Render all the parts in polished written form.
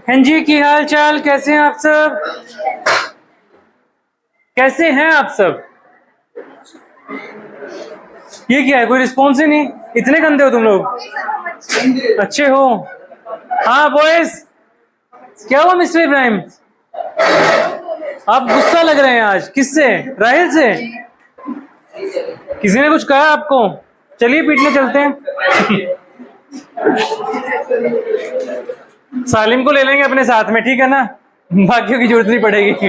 हाँ जी, की हाल चाल, कैसे हैं आप सब? कैसे हैं आप सब? ये क्या है, कोई रिस्पॉन्स ही नहीं। इतने गंदे हो तुम लोग? अच्छे हो? हाँ बॉयज, क्या हुआ मिस्टर इब्राहिम? आप गुस्सा लग रहे हैं आज, किससे? राहिल से? किसी ने कुछ कहा आपको? चलिए पीटने चलते हैं। सालिम को ले लेंगे अपने साथ में, ठीक है ना? बाकियों की जरूरत नहीं पड़ेगी।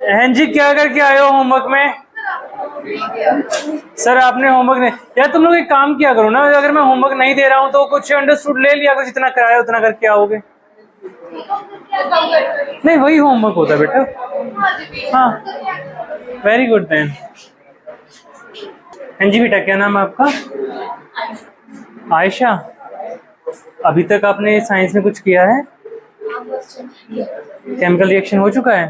हाँ जी, क्या करके आए हो होमवर्क में? सर आपने होमवर्क नहीं यार, तुम लोग एक काम किया करो ना, अगर मैं होमवर्क नहीं दे रहा हूँ तो कुछ अंडरस्टूड ले लिया करो, जितना कराया उतना करके आओगे। नहीं, वही होमवर्क होता है बेटा। हाँ, वेरी गुड देन। हाँ जी बेटा, क्या नाम है आपका? आयशा। अभी तक आपने साइंस में कुछ किया है? केमिकल रिएक्शन हो चुका है?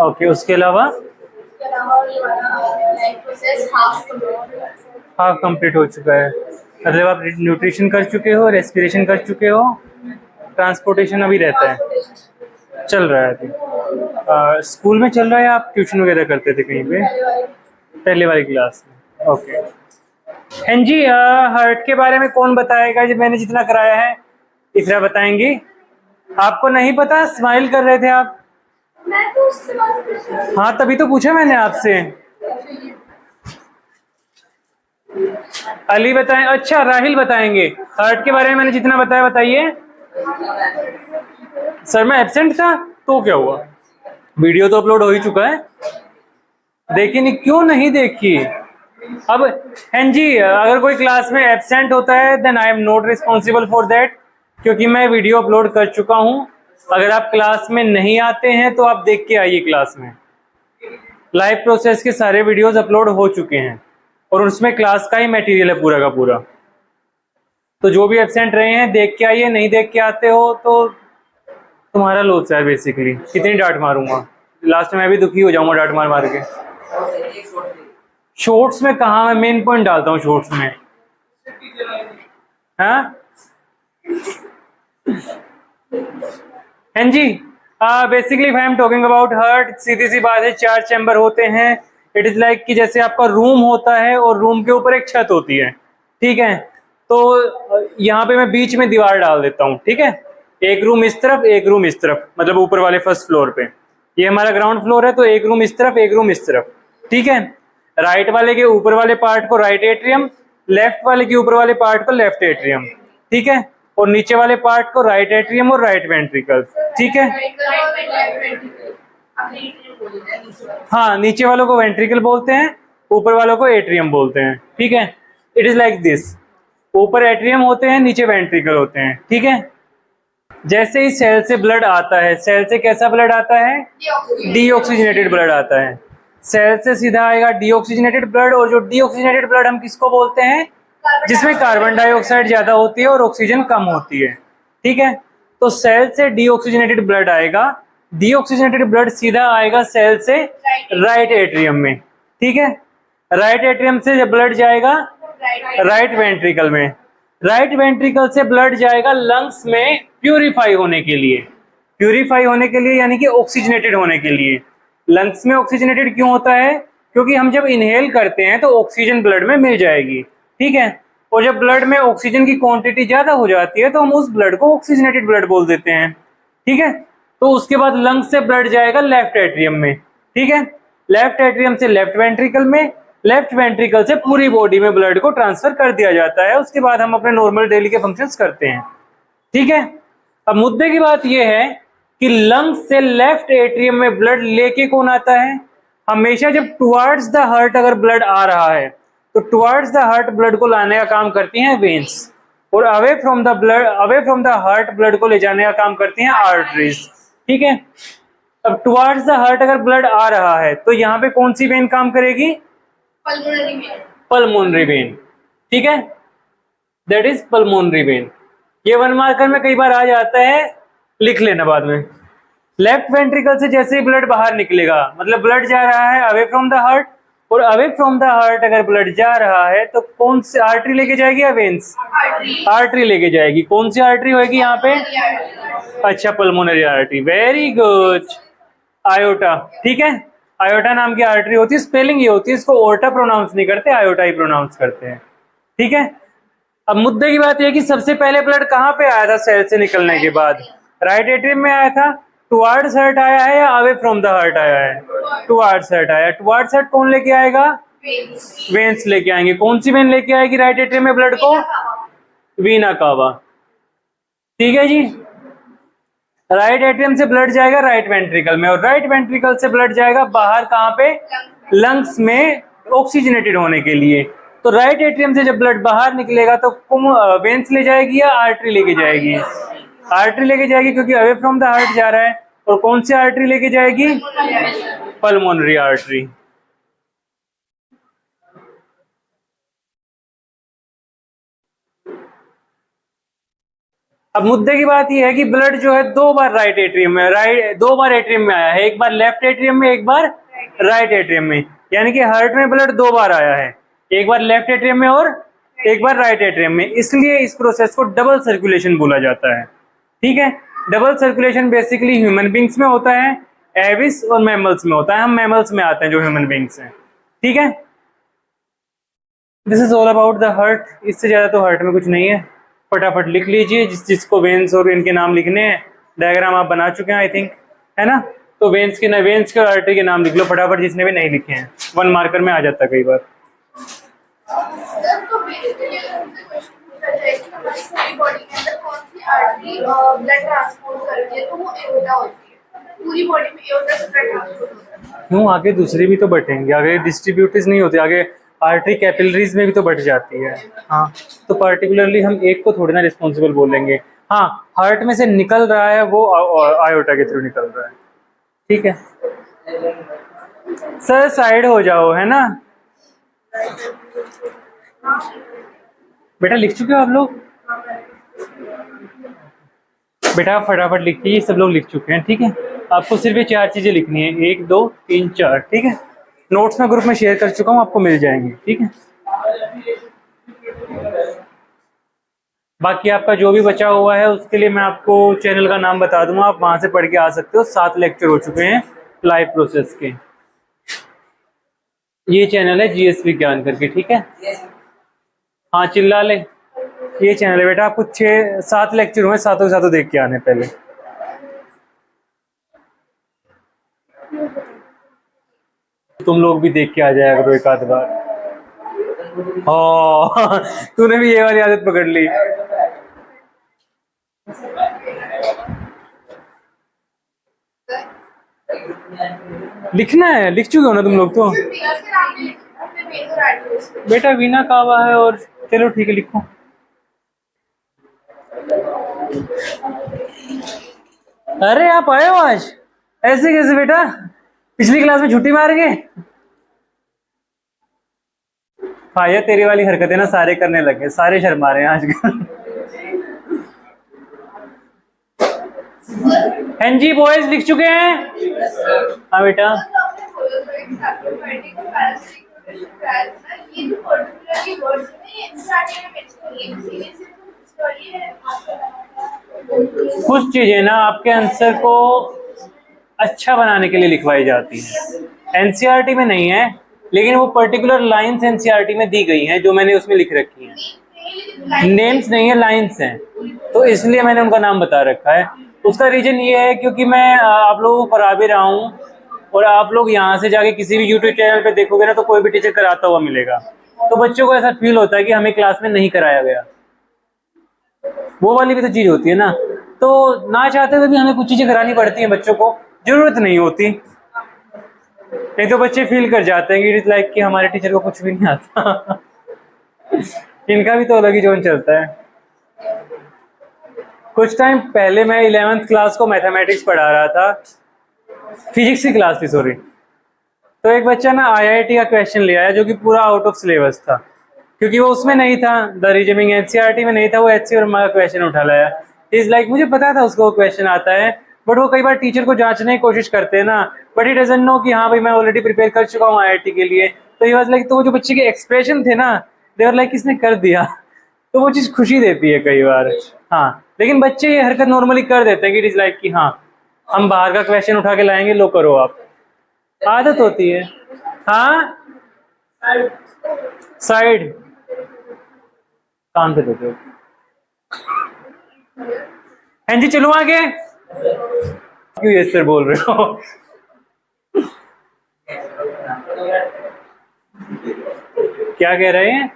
ओके, उसके अलावा? हाफ कंप्लीट हो चुका है, मतलब आप न्यूट्रिशन कर चुके हो, रेस्पिरेशन कर चुके हो, ट्रांसपोर्टेशन अभी रहता है, चल रहा है अभी। स्कूल में चल रहा है या आप ट्यूशन वगैरह करते थे कहीं पे? पहले वाली क्लास में, ओके। हाँ जी, हार्ट के बारे में कौन बताएगा? जब मैंने जितना कराया है इतना बताएंगी। आपको नहीं पता? स्माइल कर रहे थे आप। हाँ, तभी तो पूछा मैंने आपसे। अली बताएं? अच्छा, राहिल बताएंगे। हार्ट के बारे में मैंने जितना बताया बताइए। सर मैं एब्सेंट था तो क्या हुआ? वीडियो तो अपलोड हो ही चुका है। देखी नहीं? क्यों नहीं देखी? अब हाँ जी, अगर कोई क्लास में एब्सेंट होता है then I am not responsible for that, क्योंकि मैं वीडियो अपलोड कर चुका हूं। अगर आप क्लास में नहीं आते हैं तो आप देख के आइए, क्लास में लाइव प्रोसेस के सारे वीडियोस अपलोड हो चुके हैं और उसमें क्लास का ही मटेरियल है पूरा का पूरा। तो जो भी एब्सेंट रहे हैं देख के आइए, नहीं देख के आते हो तो तुम्हारा लॉस है बेसिकली। कितनी डांट मारूंगा, लास्ट में मैं भी दुखी हो जाऊंगा डांट मार मार के। शॉर्ट्स में कहा, मैं मेन पॉइंट डालता हूँ शॉर्ट्स में। हाँ हाँ जी, basically I am talking about heart. सीधी सी बात है, 4 चैम्बर होते हैं। इट इज लाइक कि जैसे आपका रूम होता है और रूम के ऊपर एक छत होती है, ठीक है? तो यहाँ पे मैं बीच में दीवार डाल देता हूँ, ठीक है? एक रूम इस तरफ, एक रूम इस तरफ, मतलब ऊपर वाले फर्स्ट फ्लोर पे। ये हमारा ग्राउंड फ्लोर है, तो एक रूम इस तरफ, एक रूम इस तरफ, ठीक है? राइट वाले के ऊपर वाले पार्ट को राइट एट्रियम, लेफ्ट वाले के ऊपर वाले पार्ट को लेफ्ट एट्रियम, ठीक है? और नीचे वाले पार्ट को राइट एट्रियम और राइट वेंट्रिकल, ठीक है? हाँ, नीचे वालों को वेंट्रिकल बोलते हैं, ऊपर वालों को एट्रियम बोलते हैं, ठीक है? इट इज लाइक दिस, ऊपर एट्रियम होते हैं, नीचे वेंट्रिकल होते हैं, ठीक है? जैसे ही सेल से ब्लड आता है, सेल से कैसा ब्लड आता है? डीऑक्सीजनेटेड ब्लड आता है। सेल से सीधा आएगा डीऑक्सीजनेटेड ब्लड, और जो डीऑक्सीजनेटेड ब्लड हम किसको बोलते हैं? जिसमें कार्बन डाइऑक्साइड ज्यादा होती है और ऑक्सीजन कम होती है, ठीक है? तो सेल से डीऑक्सीजनेटेड ब्लड आएगा, डीऑक्सीजनेटेड ब्लड सीधा आएगा सेल से राइट एट्रियम में, ठीक है? राइट एट्रियम से जब ब्लड जाएगा राइट वेंट्रिकल में, राइट वेंट्रिकल से ब्लड जाएगा लंग्स में प्यूरिफाई होने के लिए। प्यूरिफाई होने के लिए यानी कि ऑक्सीजनेटेड होने के लिए। लंग्स में ऑक्सीजनेटेड क्यों होता है? क्योंकि हम जब इनहेल करते हैं तो ऑक्सीजन ब्लड में मिल जाएगी, ठीक है? और जब ब्लड में ऑक्सीजन की क्वांटिटी ज्यादा हो जाती है तो हम उस ब्लड को ऑक्सीजनेटेड ब्लड बोल देते हैं, ठीक है? तो उसके बाद लंग्स से ब्लड जाएगा लेफ्ट एट्रियम में, ठीक है? लेफ्ट एट्रियम से लेफ्ट वेंट्रिकल में, लेफ्ट वेंट्रिकल से पूरी बॉडी में ब्लड को ट्रांसफर कर दिया जाता है। उसके बाद हम अपने नॉर्मल डेली के फंक्शंस करते हैं, ठीक है? अब मुद्दे की बात यह है कि लंग्स से लेफ्ट एट्रियम में ब्लड लेके कौन आता है? हमेशा जब टुवर्ड्स द हार्ट अगर ब्लड आ रहा है तो टुवर्ड्स द हार्ट ब्लड को लाने का काम करती हैं वेन्स, और away from the heart blood को ले जाने का काम करती हैं आर्टरीज, ठीक है? अब टुवर्ड्स द हार्ट अगर ब्लड आ रहा है तो यहाँ पे कौन सी वेन काम करेगी? पल्मोनरी वेन, ठीक है? That is pulmonary vein. ये 1 मार्कर में कई बार आ जाता है, लिख लेना बाद में। लेफ्ट वेंट्रिकल से जैसे ही ब्लड बाहर निकलेगा, मतलब ब्लड जा रहा है अवे फ्रॉम द हार्ट, और अवे फ्रॉम द हार्ट अगर ब्लड जा रहा है तो कौन सी आर्टरी लेके जाएगी या वेन्स? आर्टरी लेके जाएगी। कौन सी आर्टरी होगी यहाँ पे? अच्छा, pulmonary artery, very good. Iota, ठीक है, आयोटा नाम की आर्टरी होती है, स्पेलिंग ये होती है, इसको ओर्टा प्रोनाउंस नहीं करते, आयोटा ही प्रोनाउंस करते हैं, ठीक है। अब मुद्दे की बात यह है कि सबसे पहले ब्लड कहाँ पे आया था सेल से निकलने के बाद? राइट एट्रियम में आया था। टुवार्ड्स हार्ट आया है या अवे फ्रॉम द हार्ट आया है? टुवार्ड्स हार्ट आया। टुवार्ड्स हार्ट कौन लेके आएगा? वेन्स लेके आएंगे। कौन सी वेन लेके आएगी राइट एट्रियम में ब्लड को? वीना कावा, ठीक है जी। राइट एट्रियम से ब्लड जाएगा राइट वेंट्रिकल में, और राइट वेंट्रिकल से ब्लड जाएगा बाहर कहाँ पे? लंग्स में, ऑक्सीजनेटेड होने के लिए। तो राइट एट्रियम से जब ब्लड बाहर निकलेगा तो वेन्स ले जाएगी या आर्टरी लेके जाएगी? आर्टरी लेके जाएगी, क्योंकि अवे फ्रॉम द हार्ट जा रहा है। और कौन सी आर्टरी लेके जाएगी? Pulmonary artery. अब मुद्दे की बात यह है कि ब्लड जो है दो बार राइट एट्रियम में, दो बार एट्रियम में आया है, एक बार लेफ्ट एट्रियम में, एक बार राइट एट्रियम में। यानी कि हार्ट में ब्लड दो बार आया है, एक बार लेफ्ट एट्रियम में और एक बार राइट एट्रियम में। इसलिए इस प्रोसेस को डबल सर्कुलेशन बोला जाता है, ठीक है। Double circulation basically human beings में होता है, एविस और मैमल्स में होता है। हम मैमल्स में आते हैं जो ह्यूमन बींग्स हैं, ठीक है। This is all about the heart. इससे ज्यादा तो हार्ट में कुछ नहीं है। फटाफट लिख लीजिए जिसको वेन्स और इनके नाम लिखने हैं। डायग्राम आप बना चुके हैं आई थिंक, है ना। तो वेन्स के आर्टरी के नाम लिख लो फटाफट, जिसने भी नहीं लिखे हैं। 1 मार्कर में आ जाता है कई बार। क्यों? आगे दूसरी भी तो बटेंगे, आगे डिस्ट्रीब्यूटर्स नहीं होते, आगे आर्टरी कैपिलरीज में भी तो बढ़ जाती है। हाँ, तो पर्टिकुलरली हम एक को थोड़ी ना रिस्पॉन्सिबल बोलेंगे। हाँ, हार्ट में से निकल रहा है वो आयोटा के थ्रू निकल रहा है, ठीक है। सर साइड हो जाओ, है ना। बेटा लिख चुके हो आप लोग? बेटा फटाफट लिखिए, सब लोग लिख चुके हैं, ठीक है। आपको सिर्फ ये 4 चीजें लिखनी है, 1 2 3 4, ठीक है। नोट्स में ग्रुप में शेयर कर चुका हूँ, आपको मिल जाएंगे, ठीक है। बाकी आपका जो भी बचा हुआ है उसके लिए मैं आपको चैनल का नाम बता दूंगा, आप वहां से पढ़ के आ सकते हो। 7 लेक्चर हो चुके हैं लाइव प्रोसेस के। ये चैनल है जीएस विज्ञान करके, ठीक है। हाँ चिल्ला ले, ये चैनल है बेटा। आपको 6-7 लेक्चर हुए, सातों के सातों देख के आने पहले। तुम लोग भी देख के आ जाया करो एक आध बार। हाँ तूने भी ये वाली आदत पकड़ ली। लिखना है, लिख चुके हो ना तुम लोग तो। बेटा वीना कावा है, और चलो ठीक है लिखो। अरे आप आए हो आज? ऐसे कैसे बेटा? पिछली क्लास में छुट्टी मार गए? हाँ ये तेरी वाली हरकतें ना सारे करने लगे, सारे शर्मा रहे हैं आजकल। हाँ जी बॉयज लिख चुके हैं? हाँ बेटा। कुछ चीजें ना आपके आंसर को अच्छा बनाने के लिए लिखवाई जाती हैं, एनसीईआरटी में नहीं है, लेकिन वो पर्टिकुलर लाइंस एनसीईआरटी में दी गई हैं जो मैंने उसमें लिख रखी हैं। नेम्स नहीं है, लाइंस हैं, तो इसलिए मैंने उनका नाम बता रखा है। उसका रीजन ये है क्योंकि मैं आप लोगों को पढ़ा भी रहा हूँ, और आप लोग यहाँ से जाके किसी भी यूट्यूब चैनल पे देखोगे ना तो कोई भी टीचर कराता हुआ मिलेगा, तो बच्चों को ऐसा फील होता है कि हमें क्लास में नहीं कराया गया। वो वाली भी तो चीज होती है ना, तो ना चाहते हुए भी हमें कुछ चीजें करानी पड़ती हैं बच्चों को, जरूरत नहीं होती। नहीं तो बच्चे फील कर जाते हैं कि इट इज लाइक कि हमारे टीचर को कुछ भी नहीं आता। इनका भी तो अलग ही जोन चलता है। कुछ टाइम पहले मैं 11th क्लास को मैथमेटिक्स पढ़ा रहा था, फिजिक्स की क्लास थी सॉरी। तो एक बच्चा ना आईआईटी का क्वेश्चन ले आया जो कि पूरा आउट ऑफ सिलेबस था, क्योंकि वो उसमें नहीं था, द रीजनिंग एनसीईआरटी में नहीं था, वो एचसी वर्मा का क्वेश्चन उठा लाया। इज लाइक मुझे पता था उसको क्वेश्चन आता है, बट वो कई बार टीचर को जांचने की कोशिश करते हैं ना, बट ही डजंट नो कि हाँ भाई मैं ऑलरेडी प्रिपेयर कर चुका हूँ आईआईटी के लिए, तो ये वाज लाइक, तो वो जो बच्चे के एक्सप्रेशन थे ना, दे वर लाइक किसने कर दिया, तो वो चीज खुशी देती है कई बार। हाँ, लेकिन बच्चे ये हरकत नॉर्मली कर देते हैं कि इट इज लाइक कि हाँ हम बाहर का क्वेश्चन उठा के लाएंगे, लो करो आप, आदत होती है। हाँ, साइड कान पे देते हो। हाँ जी, चलो आगे। क्यों यस सर बोल रहे हो? क्या कह रहे हैं?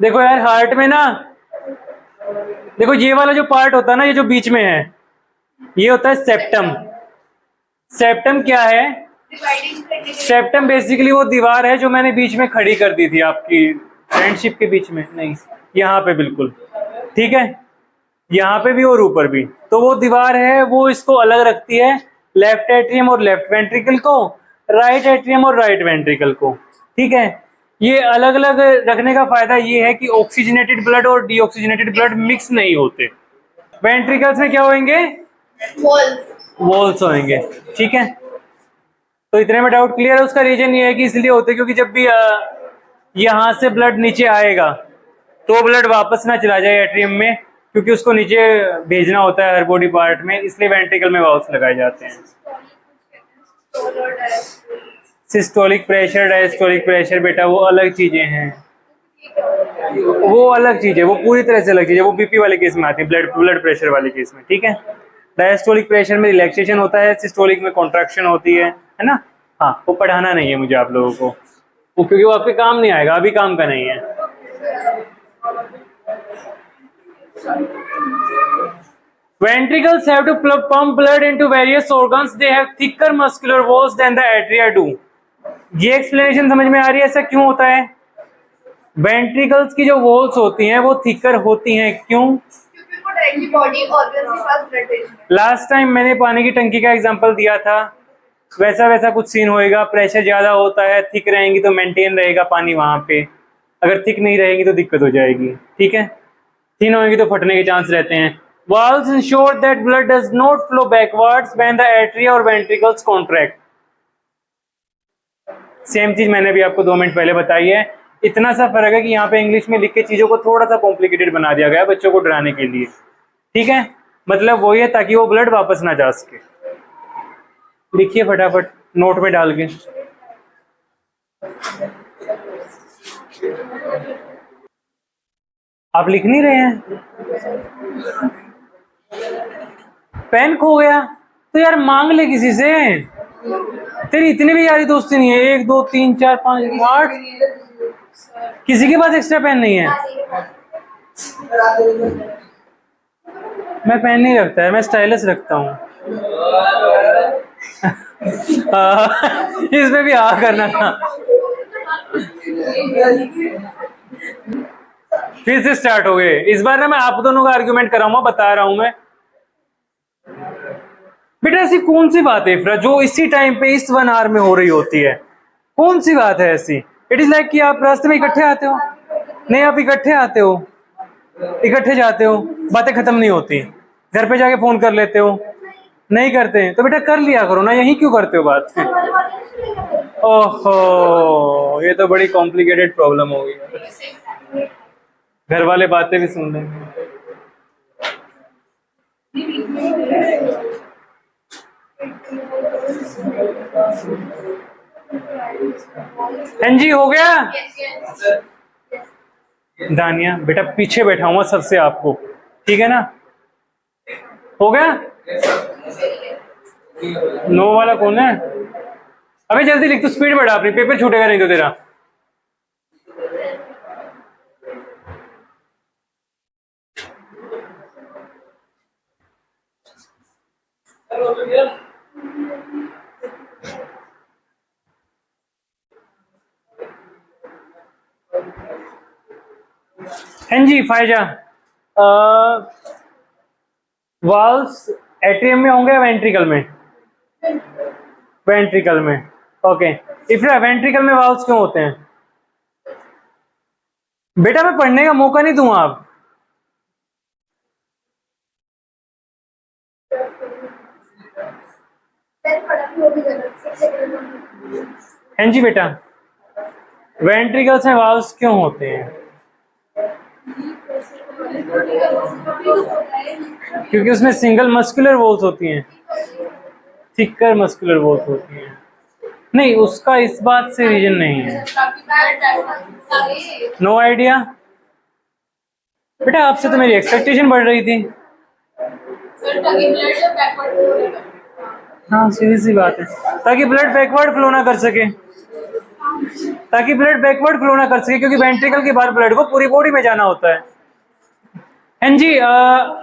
देखो यार, हार्ट में ना, देखो ये वाला जो पार्ट होता है ना, ये जो बीच में है, ये होता है सेप्टम। सेप्टम क्या है? सेप्टम बेसिकली वो दीवार है जो मैंने बीच में खड़ी कर दी थी आपकी फ्रेंडशिप के बीच में, नहीं यहाँ पे बिल्कुल, ठीक है, यहाँ पे भी और ऊपर भी, तो वो दीवार है, वो इसको अलग रखती है, लेफ्ट एट्रियम और लेफ्ट वेंट्रिकल को, राइट एट्रियम और राइट वेंट्रिकल को, ठीक है। ये अलग अलग रखने का फायदा ये है कि ऑक्सीजनेटेड ब्लड और डीऑक्सीजनेटेड ब्लड मिक्स नहीं होते। वेंट्रिकल्स में क्या होंगे? वॉल्स होंगे, ठीक है। तो इतने में डाउट क्लियर है? उसका रीजन ये है कि इसलिए होते क्योंकि जब भी यहाँ से ब्लड नीचे आएगा तो ब्लड वापस ना चला जाए एट्रियम में, क्योंकि उसको नीचे भेजना होता है हर बॉडी पार्ट में, इसलिए वेंट्रिकल में वाल्व्स लगाए जाते हैं। सिस्टोलिक प्रेशर, डायस्टोलिक प्रेशर बेटा वो अलग चीजें हैं, वो अलग चीज है, वो पूरी तरह से अलग चीज है, वो बीपी वाले केस में आती है, ब्लड प्रेशर वाले केस में, ठीक है। डायस्टोलिक प्रेशर में रिलैक्सेशन होता है, सिस्टोलिक में कॉन्ट्रैक्शन होती है ना। हाँ, वो पढ़ाना नहीं है मुझे आप लोगों को, वो क्योंकि वो आपके काम नहीं आएगा, अभी काम का नहीं है। Ventricles have to pump blood into various organs. They have thicker muscular walls than the atria do. ये एक्सप्लेनेशन समझ में आ रही है ऐसा क्यों होता है? वेंट्रिकल्स की जो वॉल्स होती हैं वो थिकर होती हैं, क्यों? क्योंकि बॉडी ऑर्गन के पास ब्लड भेजना। लास्ट टाइम मैंने पानी की टंकी का एग्जांपल दिया था, वैसा वैसा कुछ सीन होएगा, प्रेशर ज्यादा होता है, थिक रहेंगी तो मेंटेन रहेगा पानी वहां पे, अगर थिक नहीं रहेगी तो दिक्कत हो जाएगी, ठीक है। थिन होगी तो फटने के चांस रहते हैं। Valves ensure that blood does not flow backwards when the atria or ventricles contract. Same चीज मैंने भी आपको 2 मिनट पहले बताई है। इतना सा फर्क है कि यहाँ पे इंग्लिश में लिख के चीजों को थोड़ा सा कॉम्प्लिकेटेड बना दिया गया बच्चों को डराने के लिए, ठीक है। मतलब वही है ताकि वो ब्लड वापस ना जा सके। लिखिए फटाफट नोट में डाल के। आप लिख नहीं रहे हैं? पेन खो गया तो यार मांग ले किसी से, तेरी इतनी भी यारी दोस्ती नहीं है। 1 2 3 4 5 8, किसी के पास एक्स्ट्रा पेन नहीं है? मैं पेन नहीं रखता है, मैं स्टाइलस रखता हूँ। इसमें भी हाँ करना था। फिर से स्टार्ट हो गए। इस बार ना मैं आप दोनों का आर्ग्यूमेंट कराऊंगा, बता रहा हूं मैं। बेटा ऐसी कौन सी बात है इफ्रा जो इसी टाइम पे इस 1 आवर में हो रही होती है? कौन सी बात है ऐसी? इट इज लाइक कि आप रास्ते में इकट्ठे आते हो, नहीं आप इकट्ठे आते हो, इकट्ठे जाते हो, बातें खत्म नहीं होती, घर पे जाके फोन कर लेते हो, नहीं करते तो बेटा कर लिया करो ना, यही क्यों करते हो बात? ओहो, ये तो बड़ी कॉम्प्लिकेटेड प्रॉब्लम हो गई। घर वाले बातें भी सुन लेंगे। हाँ जी, हो गया? दानिया बेटा पीछे बैठा हुआ सबसे आपको, ठीक है ना? हो गया? नो वाला कौन है? अबे जल्दी लिख, तो स्पीड बढ़ा अपनी, पेपर छूटेगा नहीं तो तेरा। हाँ जी फायजा, वाल्व्स एट्रियम में होंगे या वेंट्रिकल में? वेंट्रिकल में, ओके। इफ्रा वेंट्रिकल में वाल्व्स क्यों होते हैं? बेटा मैं पढ़ने का मौका नहीं दूंगा आप। हाँ जी बेटा, वेंट्रिकल्स में वाल्व्स क्यों होते हैं? क्योंकि उसमें सिंगल मस्कुलर वॉल्स होती हैं, थिकर मस्कुलर वॉल्स होती हैं। नहीं, उसका इस बात से रीजन नहीं है। नो आइडिया बेटा, आपसे तो मेरी एक्सपेक्टेशन बढ़ रही थी। हाँ, सीधी सी बात है, ताकि ब्लड बैकवर्ड फ्लो ना कर सके, क्योंकि वेंट्रिकल के बाहर ब्लड को पूरी बॉडी में जाना होता है। हाँ जी,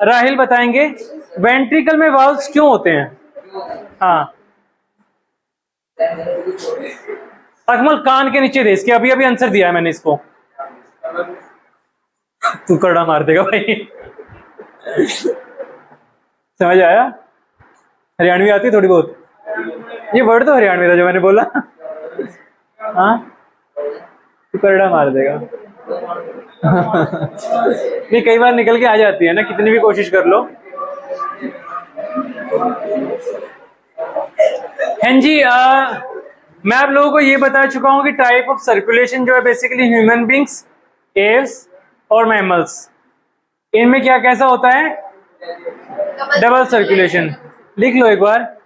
राहिल बताएंगे वेंट्रिकल में वाल्व्स क्यों होते हैं। हाँ, अकमल कान के नीचे दे इसके, अभी अभी आंसर दिया है मैंने इसको। तू करड़ा मार देगा भाई। समझ आया? हरियाणवी आती है थोड़ी बहुत, ये वर्ड तो हरियाणवी था जो मैंने बोला। हाँ, तू करड़ा मार देगा। नहीं, कई बार निकल के आ जाती है ना, कितनी भी कोशिश कर लो। हाँ जी, मैं आप लोगों को ये बता चुका हूं कि टाइप ऑफ सर्कुलेशन जो है बेसिकली ह्यूमन बींग्स, एव्स और मैमल्स, इनमें क्या कैसा होता है? Double circulation. लिख लो एक बार,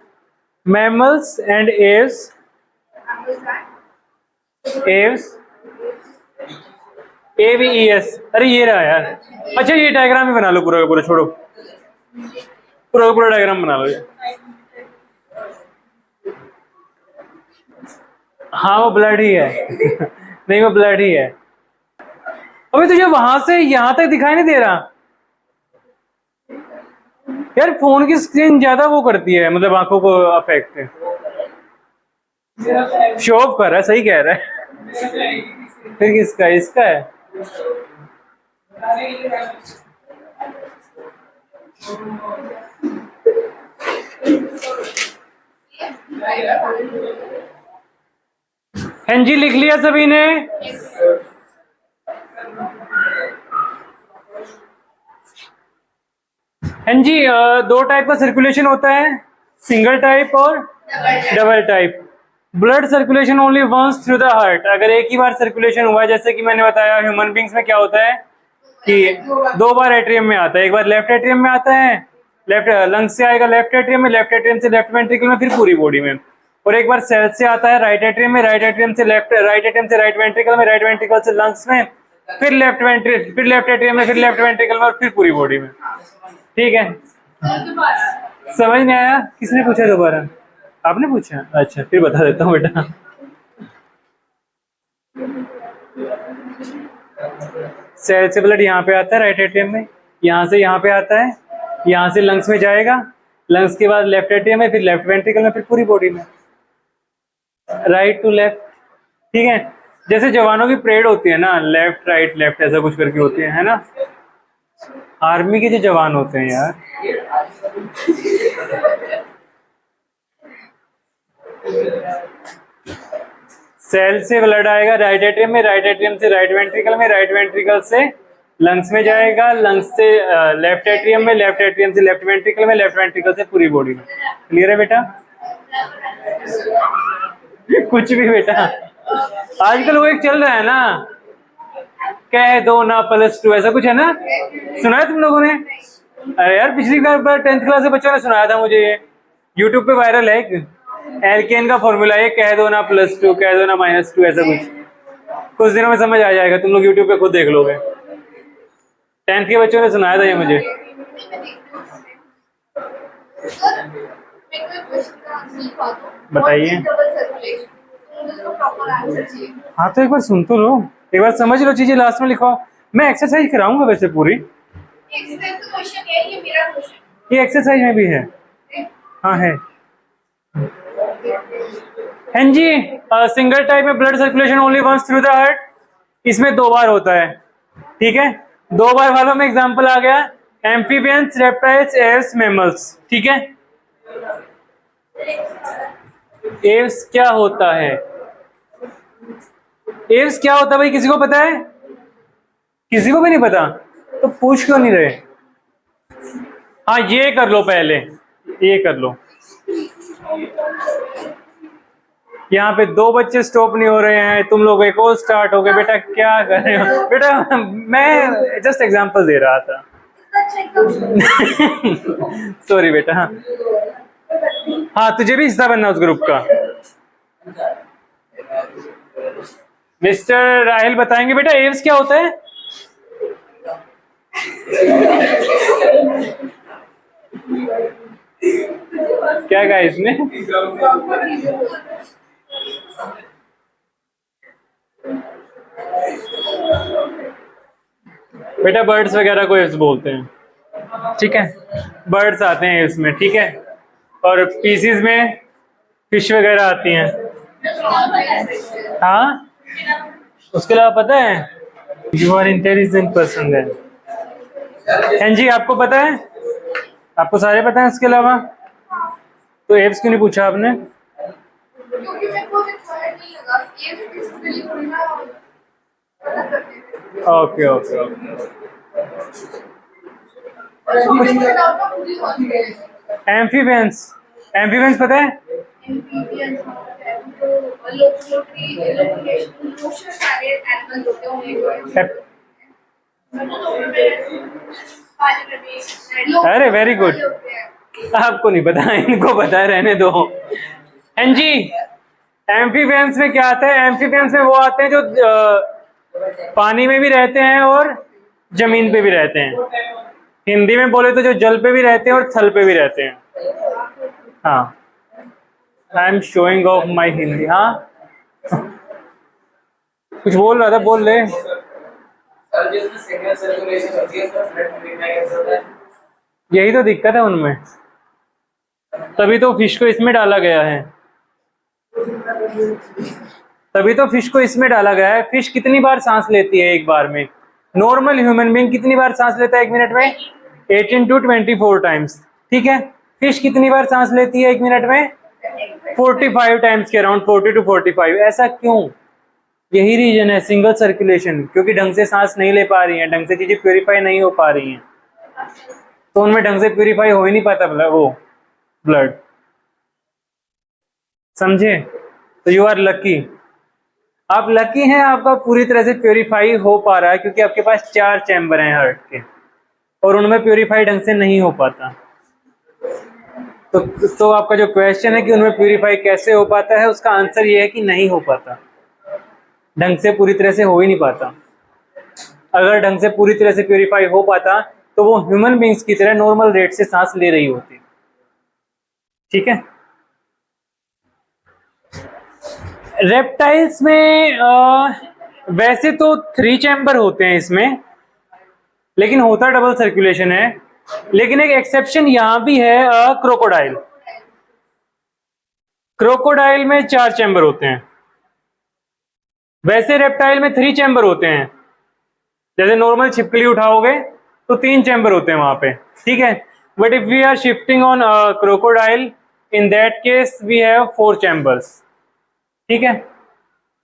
मैमल्स एंड एव्स, AVES। अरे ये रहा यार। अच्छा, ये डायग्राम ही बना लो पूरा का पूरा, छोड़ो, पूरा का पूरा डायग्राम बना लो ये। हाँ, वो ब्लड ही है। नहीं, वो ब्लड ही है। अबे तुझे वहां से यहां तक दिखाई नहीं दे रहा यार? फोन की स्क्रीन ज्यादा वो करती है, मतलब आंखों को अफेक्ट है। शो ऑफ कर रहा है, सही कह रहा है। फिर किसका? इसका है। हाँ जी, लिख लिया सभी ने? हाँ जी, दो टाइप का सर्कुलेशन होता है, सिंगल टाइप और double type. Blood circulation only once through the heart. अगर एक ही बार सर्कुलेशन हुआ है, जैसे कि मैंने बताया ह्यूमन बींग्स में क्या होता है कि दो बार एट्रियम में आता है। एक बार लेफ्ट एट्रियम में आता है, लेफ्ट लंग से आएगा लेफ्ट एट्रियम में, लेफ्ट एट्रियम से लेफ्ट वेंट्रिकल में, फिर पूरी बॉडी में। और एक बार सेल से आता है राइट एट्रियम में, राइट एट्रियम से लेफ्ट, राइट एट्रियम से राइट वेंट्रिकल में, राइट वेंट्रिकल से लंग्स में, फिर लेफ्ट वेंट्रिकल, फिर लेफ्ट एट्रियम में, फिर लेफ्ट वेंट्रिकल में, और फिर पूरी बॉडी में। ठीक है, समझ नहीं आया? किसने पूछा दोबारा? आपने पूछा? अच्छा, फिर बता देता हूँ बेटा। सेल से ब्लड यहाँ पे आता है राइट एट्रियम में, यहाँ से यहाँ पे आता है, यहाँ से लंग्स में जाएगा, लंग्स के बाद लेफ्ट एट्रियम में, फिर लेफ्ट वेंट्रिकल में, फिर पूरी बॉडी में, राइट टू लेफ्ट। ठीक है, जैसे जवानों की परेड होती है ना, लेफ्ट राइट लेफ्ट ऐसा कुछ करके होती है ना? आर्मी के जो जवान होते हैं यार, सेल से ब्लड आएगा राइट एट्रियम में, राइट एट्रियम से राइट वेंट्रिकल में, राइट वेंट्रिकल से लंग्स में जाएगा, लंग्स से लेफ्ट एट्रियम में, लेफ्ट एट्रियम से लेफ्ट वेंट्रिकल में, लेफ्ट वेंट्रिकल से पूरी बॉडी में। क्लियर है बेटा? कुछ भी बेटा, आजकल वो एक चल रहा है ना, कह दो ना +2 ऐसा कुछ है ना, सुना है तुम लोगों ने? अरे यार, पिछली बार 10th क्लास के बच्चों ने सुनाया था मुझे, ये यूट्यूब पे वायरल है। एल्केन का फॉर्मूला है, कह दो ना +2, कह दो ना -2 ऐसा कुछ दिनों में समझ आ जाएगा, तुम लोग यूट्यूब पे खुद देख लोगे। 10th के बच्चों ने सुनाया था ये मुझे। बताइए। हाँ, तो एक बार सुन तो लो, एक बार समझ लो चीजें, लास्ट में लिखो। मैं एक्सरसाइज कराऊंगा वैसे पूरी, ये एक्सरसाइज में भी है। हाँ है। हाँ जी, सिंगल टाइप में blood circulation only once through the heart, इसमें 2 बार होता है। ठीक है, 2 बार वालों में एग्जांपल आ गया, एम्फीबियंस, रेप्टाइल्स, एव्स, मैमल्स। ठीक है, एव्स क्या होता है? एव्स क्या होता है भाई, किसी को पता है? किसी को भी नहीं पता? तो पूछ क्यों नहीं रहे? हाँ, ये कर लो पहले, ये कर लो। यहाँ पे 2 बच्चे स्टॉप नहीं हो रहे हैं, तुम लोग एक और स्टार्ट हो गए। बेटा क्या कर रहे हो बेटा, मैं जस्ट एग्जांपल दे रहा था। सॉरी बेटा। हाँ हाँ, तुझे भी हिस्सा बनना उस ग्रुप का। मिस्टर राहिल बताएंगे बेटा एव्स क्या होता है। क्या कहा इसने? बेटा बर्ड्स वगैरह को एव्स बोलते हैं, ठीक है। बर्ड्स आते हैं एव्स में, ठीक है। और पीसीज में फिश वगैरह आती हैं। हाँ, उसके अलावा पता है? यू आर इंटेलिजेंट पर्सन है। हाँ जी, आपको पता है? आपको सारे पता है इसके अलावा? तो एव्स क्यों नहीं पूछा आपने? क्योंकि मेरे को नहीं लगा ये बेसिकली बोलना। Okay okay okay. Amphibians, amphibians पता है? अरे वेरी गुड, आपको नहीं पता, इनको पता है, रहने दो। हाँ जी, एम्फीबियंस में क्या आता है? एम्फीबियंस में वो आते हैं जो पानी में भी रहते हैं और जमीन पे भी रहते हैं। हिंदी में बोले तो जो जल पे भी रहते हैं और थल पे भी रहते हैं। हाँ, I am showing of my Hindi. हाँ, कुछ बोल रहा था, बोल ले। यही तो दिक्कत है उनमें, तभी तो फिश को इसमें डाला गया है। तभी तो फिश को इसमें डाला गया है। फिश कितनी बार सांस लेती है एक बार में? नॉर्मल ह्यूमन बीइंग कितनी बार सांस लेता है एक मिनट में? 18 to 24 टाइम्स, ठीक है। फिश कितनी बार सांस लेती है एक मिनट में? 45 टाइम्स के अराउंड, 40 to 45। ऐसा क्यों? यही रीजन है, सिंगल सर्कुलेशन, क्योंकि ढंग से सांस नहीं ले पा रही है, ढंग से चीजें प्योरीफाई नहीं हो पा रही हैं, तो उनमें ढंग से प्योरीफाई हो ही नहीं पाता वो ब्लड, समझे? तो यू आर लकी, आप लकी हैं, आपका पूरी तरह से प्योरीफाई हो पा रहा है, क्योंकि आपके पास 4 चैम्बर हैं हार्ट के, और उनमें प्योरीफाई ढंग से नहीं हो पाता। तो आपका जो क्वेश्चन है कि उनमें प्योरीफाई कैसे हो पाता है, उसका आंसर ये है कि नहीं हो पाता, ढंग से पूरी तरह से हो ही नहीं पाता। अगर ढंग से पूरी तरह से प्योरीफाई हो पाता तो वो ह्यूमन बींग्स की तरह नॉर्मल रेट से सांस ले रही होती, ठीक है। रेप्टाइल्स में वैसे तो 3 चैम्बर होते हैं इसमें, लेकिन होता डबल सर्कुलेशन है। लेकिन एक एक्सेप्शन यहां भी है, क्रोकोडाइल। क्रोकोडाइल में 4 चैम्बर होते हैं। वैसे रेप्टाइल में 3 चैम्बर होते हैं। जैसे नॉर्मल छिपकली उठाओगे तो 3 चैम्बर होते हैं वहां पे, ठीक है। But if we are shifting on crocodile, in that case we have 4 chambers, ठीक है।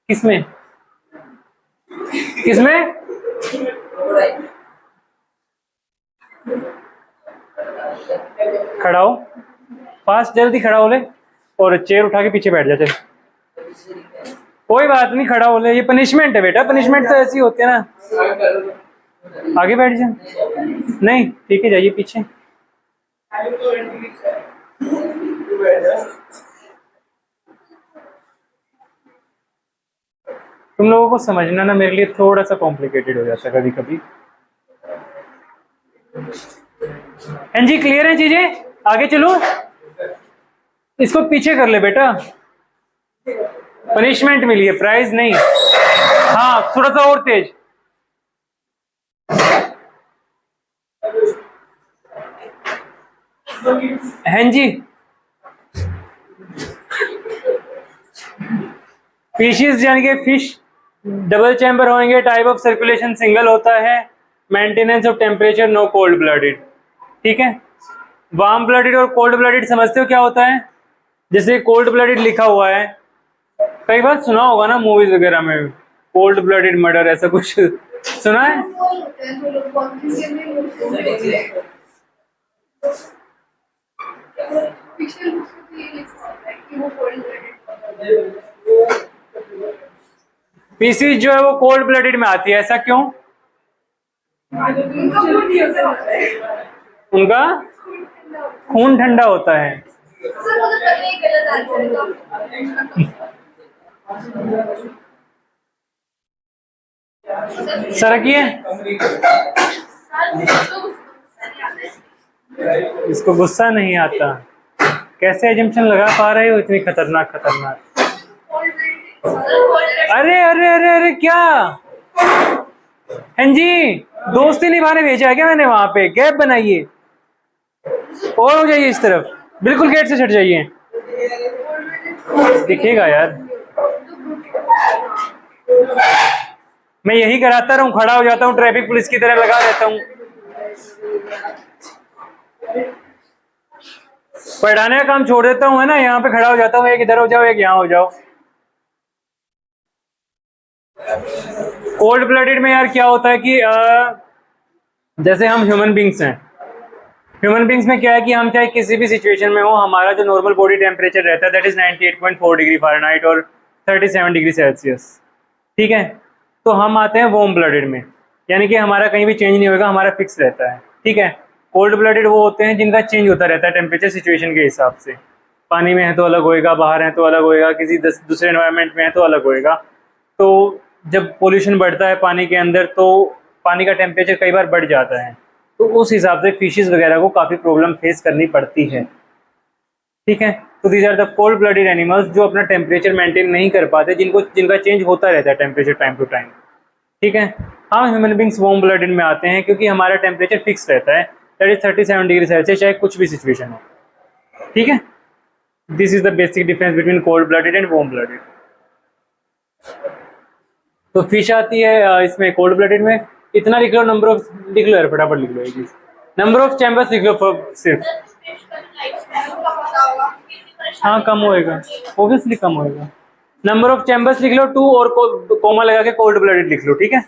किसमें किसमें? खड़ा हो, फास्ट, जल्दी खड़ा हो ले, और चेयर उठा के पीछे बैठ जा। चल, कोई बात नहीं, खड़ा हो ले, ये पनिशमेंट है बेटा, पनिशमेंट तो ऐसी होती है ना। आगे बैठ जा, नहीं ठीक है, जाइए पीछे। तुम लोगों को समझना ना मेरे लिए थोड़ा सा कॉम्प्लिकेटेड हो जाता है कभी कभी। हाँ जी, क्लियर है चीजें? आगे चलो, इसको पीछे कर ले बेटा, पनिशमेंट मिली है, प्राइज नहीं। हाँ, थोड़ा सा और तेज। हाँ जी, फिशेस यानी कि फिश डबल चैम्बर होंगे, टाइप ऑफ सर्कुलेशन सिंगल होता है, maintenance of temperature, no cold blooded, ठीक है। वार्म ब्लडेड और कोल्ड ब्लडेड समझते हो क्या होता है? जैसे कोल्ड ब्लडेड लिखा हुआ है, कई बार सुना होगा ना मूवीज वगैरह में, कोल्ड ब्लडेड मर्डर, ऐसा कुछ सुना है? पीसीज जो है वो कोल्ड ब्लडेड में आती है, ऐसा क्यों? उनका खून ठंडा होता है। सर मुझे पता है गलत आंसर है। सरकिए, इसको गुस्सा नहीं आता। कैसे एजम्पशन लगा पा रहे हो इतनी खतरनाक खतरनाक? अरे अरे अरे अरे क्या? हाँ जी, दोस्ती निभाने भेजा है क्या मैंने? वहां पे गैप बनाइए और हो जाइए इस तरफ, बिल्कुल गेट से छट जाइए। दिखेगा यार, मैं यही कराता रहूं, खड़ा हो जाता हूँ ट्रैफिक पुलिस की तरह लगा रहता हूँ। पढ़ाने का काम छोड़ देता हूँ, है ना, यहाँ पे खड़ा हो जाता हूँ, एक इधर हो जाओ एक यहाँ हो जाओ। कोल्ड ब्लडेड में यार क्या होता है कि जैसे हम ह्यूमन बींग्स हैं, ह्यूमन बींग्स में क्या है कि हम चाहे किसी भी सिचुएशन में हो, हमारा जो नॉर्मल बॉडी टेम्परेचर रहता है दैट इज 98.4 डिग्री फ़ारेनहाइट और 37 डिग्री सेल्सियस, ठीक है। तो हम आते हैं वार्म ब्लडेड में, यानी कि हमारा कहीं भी चेंज नहीं होगा, हमारा फिक्स रहता है, ठीक है। कोल्ड ब्लडेड वो होते हैं जिनका चेंज होता रहता है टेम्परेचर सिचुएशन के हिसाब से, पानी में है तो अलग होएगा, बाहर है तो अलग होएगा, किसी दूसरे एनवायरनमेंट में है तो अलग होएगा। तो जब पोल्यूशन बढ़ता है पानी के अंदर तो पानी का टेम्परेचर कई बार बढ़ जाता है, तो उस हिसाब से फिशेस वगैरह को काफ़ी प्रॉब्लम फेस करनी पड़ती है, ठीक है। तो these are the cold blooded animals जो अपना टेम्परेचर मेंटेन नहीं कर पाते, जिनका चेंज होता रहता है टेम्परेचर टाइम टू टाइम, ठीक है। हम ह्यूमन बींग्स वार्म ब्लडेड में आते हैं क्योंकि हमारा टेम्परेचर फिक्स रहता है, दैट इज 37 डिग्री सेल्सियस, चाहे कुछ भी सिचुएशन हो, ठीक है। This is the basic difference between cold blooded and warm blooded. तो फिश आती है इसमें कोल्ड ब्लडेड में। इतना लिख लो, नंबर ऑफ लिख लो यार, फटाफट लिख लो, एक नंबर ऑफ चैम्बर्स लिख लो सिर्फ। हाँ कम होएगा, ऑब्वियसली कम होएगा। नंबर ऑफ चैम्बर्स लिख लो 2 और कोमा लगा के कोल्ड ब्लडेड लिख लो, ठीक है।